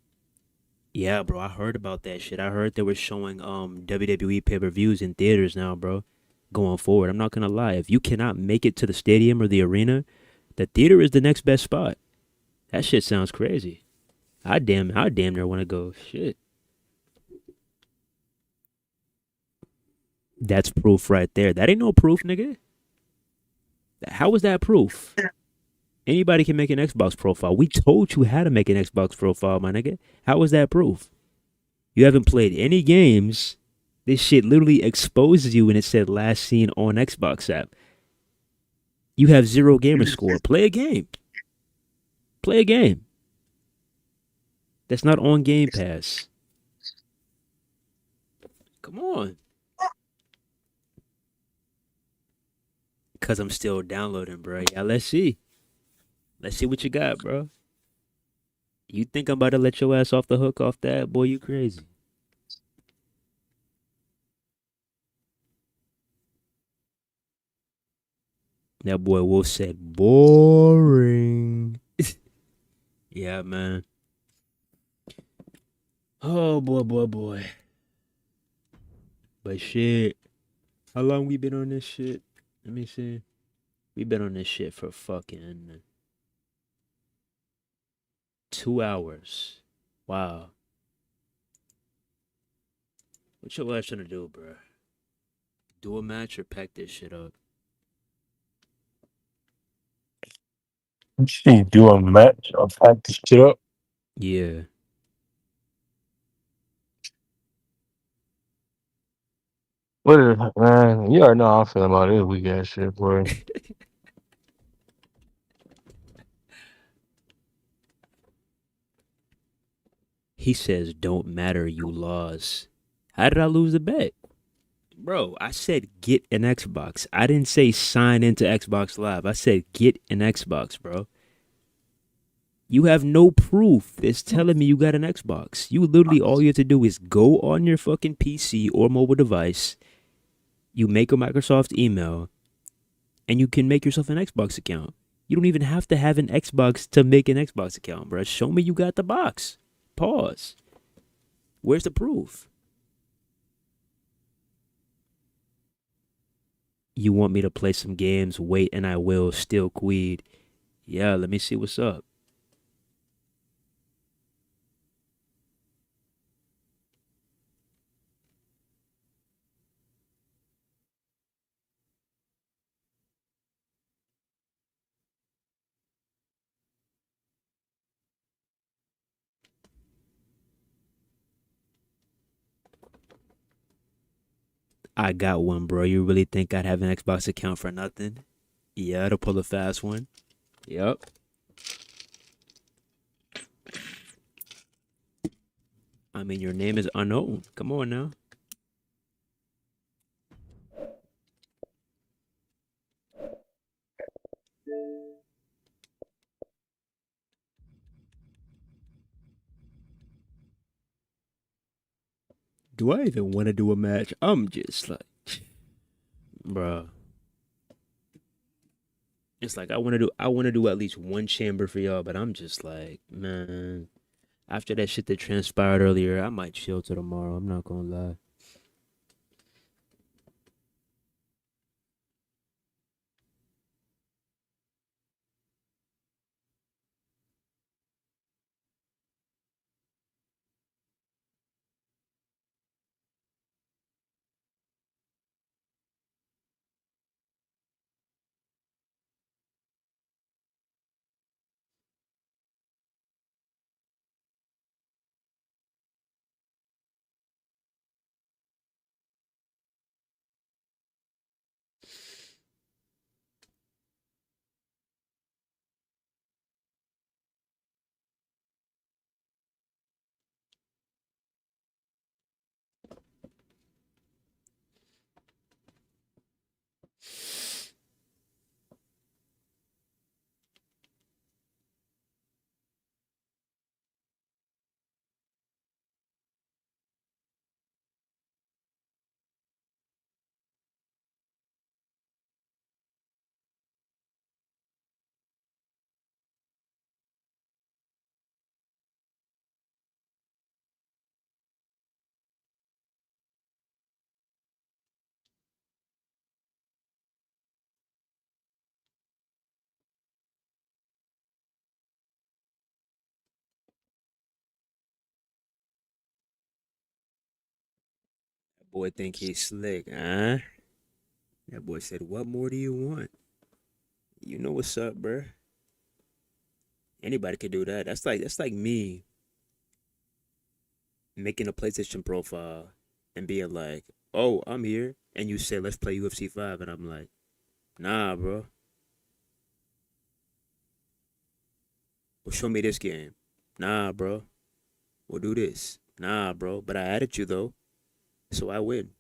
Yeah, bro, I heard about that shit. I heard they were showing WWE pay-per-views in theaters now, bro. Going forward, I'm not gonna lie. If you cannot make it to the stadium or the arena, the theater is the next best spot. That shit sounds crazy. I damn near want to go. Shit. That's proof right there. That ain't no proof, nigga. How was that proof? Anybody can make an Xbox profile. We told you how to make an Xbox profile, my nigga. How was that proof? You haven't played any games. This shit literally exposes you when it said last seen on Xbox app. You have 0 gamer score. Play a game. Play a game. That's not on Game Pass. Come on. Cause I'm still downloading, bro. Yeah, let's see. Let's see what you got, bro. You think I'm about to let your ass off the hook off that? Boy, you crazy. That boy Wolf said boring. Yeah, man. Oh boy. But shit. How long we been on this shit? Let me see. We been on this shit for fucking 2 hours. Wow. What your ass trying to do, bro? Do a match or pack this shit up? She do a match or pack this shit up. Yeah. What is man? You already know how I feel about this weak ass shit, boy. He says, don't matter, you lost. How did I lose the bet? Bro, I said get an Xbox. I didn't say sign into Xbox Live. I said get an Xbox, bro. You have no proof that's telling me you got an Xbox. You literally, all you have to do is go on your fucking PC or mobile device. You make a Microsoft email, and you can make yourself an Xbox account. You don't even have to have an Xbox to make an Xbox account, bro. Show me you got the box. Pause. Where's the proof? You want me to play some games? Wait, and I will. Still Queed. Yeah, let me see what's up. I got one, bro. You really think I'd have an Xbox account for nothing? Yeah, to pull a fast one. Yep. I mean, your name is unknown. Come on now. Do I even want to do a match? I'm just like, bro. It's like I want to do at least one chamber for y'all, but I'm just like, man. After that shit that transpired earlier, I might chill till tomorrow. I'm not gonna lie. That boy think he's slick, huh? That boy said, "What more do you want?" You know what's up, bruh. Anybody could do that. That's like me making a PlayStation profile and being like, "Oh, I'm here," and you say, "Let's play UFC 5," and I'm like, "Nah, bro. Well, show me this game." "Nah, bro. We'll do this." "Nah, bro. But I added you though." So I win.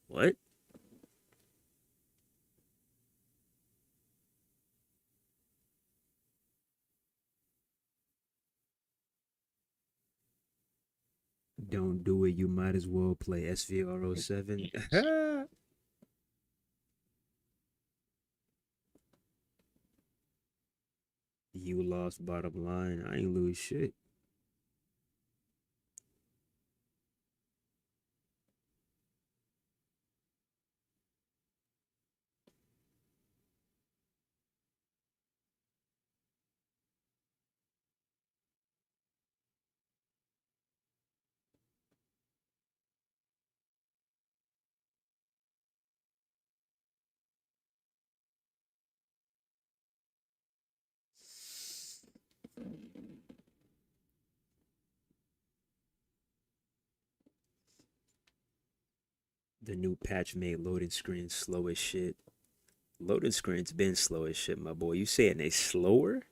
What? Don't do it. You might as well play SVR07. You lost bottom line. I ain't lose shit. The new patch made loading screens slow as shit. Loading screens been slow as shit, my boy. You saying they slower?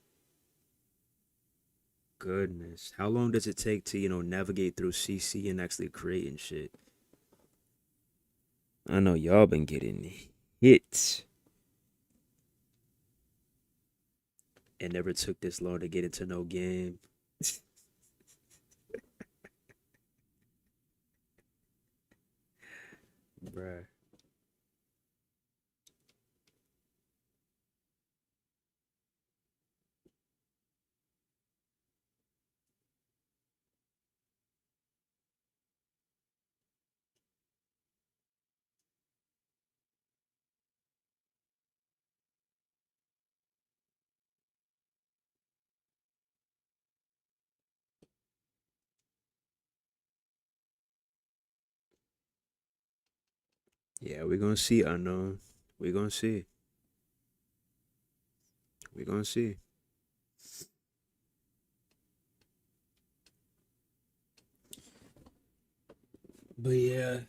Goodness. How long does it take to, navigate through CC and actually creating shit? I know y'all been getting hit. It never took this long to get into no game. Bruh. Yeah, we're gonna see, unknown. We're gonna see. We're gonna see. But yeah,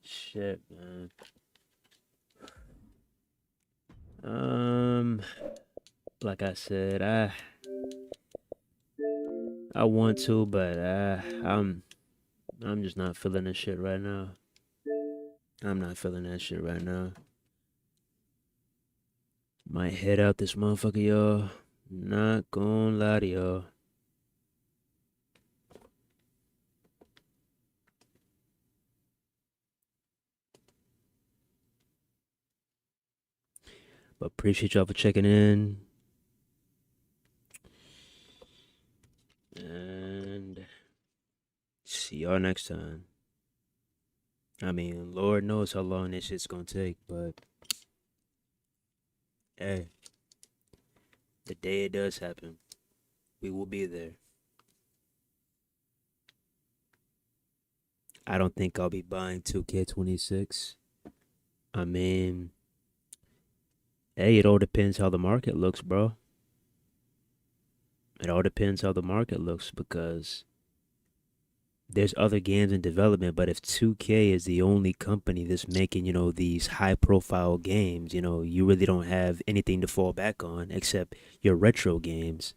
shit, man. Um, like I said, I want to, but I'm just not feeling this shit right now. I'm not feeling that shit right now. Might head out this motherfucker, y'all. Not gonna lie to y'all. But appreciate y'all for checking in. And see y'all next time. I mean, Lord knows how long this shit's gonna take, but hey, the day it does happen, we will be there. I don't think I'll be buying 2K26. I mean, hey, it all depends how the market looks, bro. It all depends how the market looks because there's other games in development, but if 2K is the only company that's making, these high profile games, you really don't have anything to fall back on except your retro games.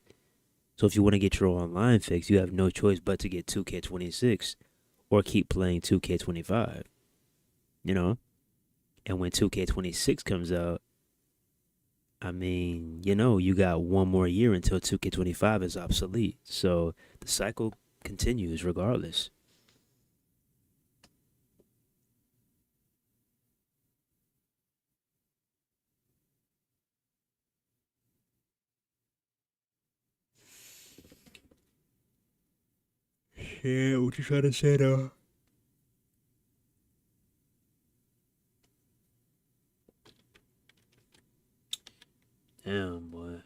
So if you want to get your online fix, you have no choice but to get 2K26 or keep playing 2K25, you know? And when 2K26 comes out, I mean, you got one more year until 2K25 is obsolete. So the cycle continues regardless. Yeah, what you trying to say though? Damn, boy.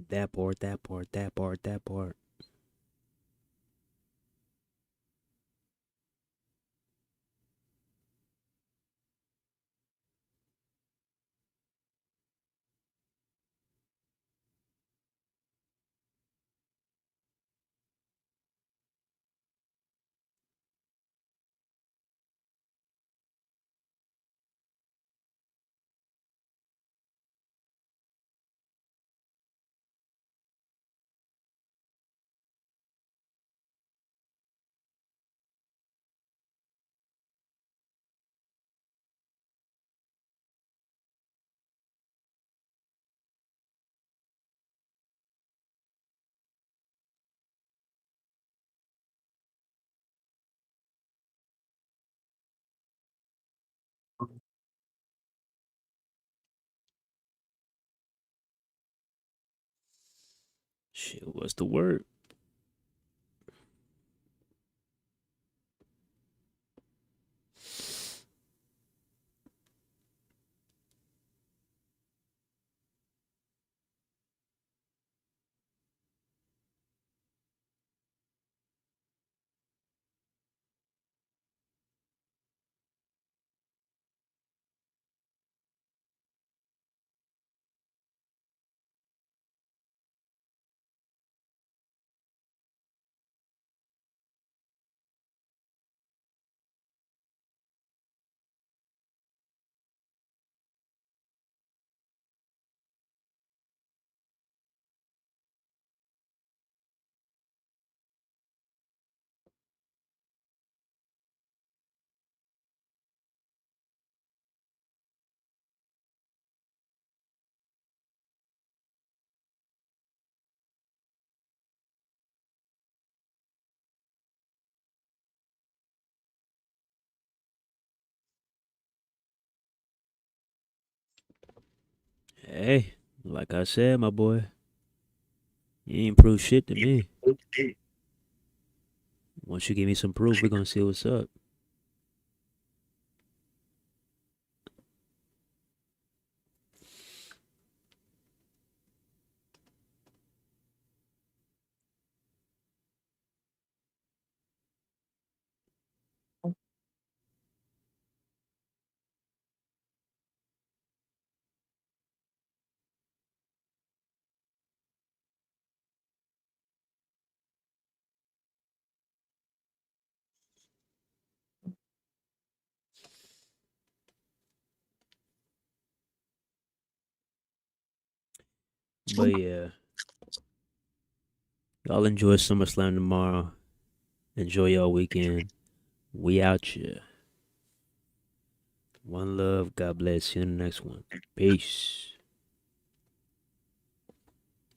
That part, that part, that part, that part. Shit, what's the word? Hey, like I said, my boy, you ain't prove shit to me. Once you give me some proof, we're gonna see what's up. But yeah, y'all enjoy SummerSlam tomorrow. Enjoy y'all weekend. We out here. One love. God bless. See you in the next one. Peace.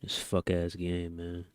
This fuck ass game, man.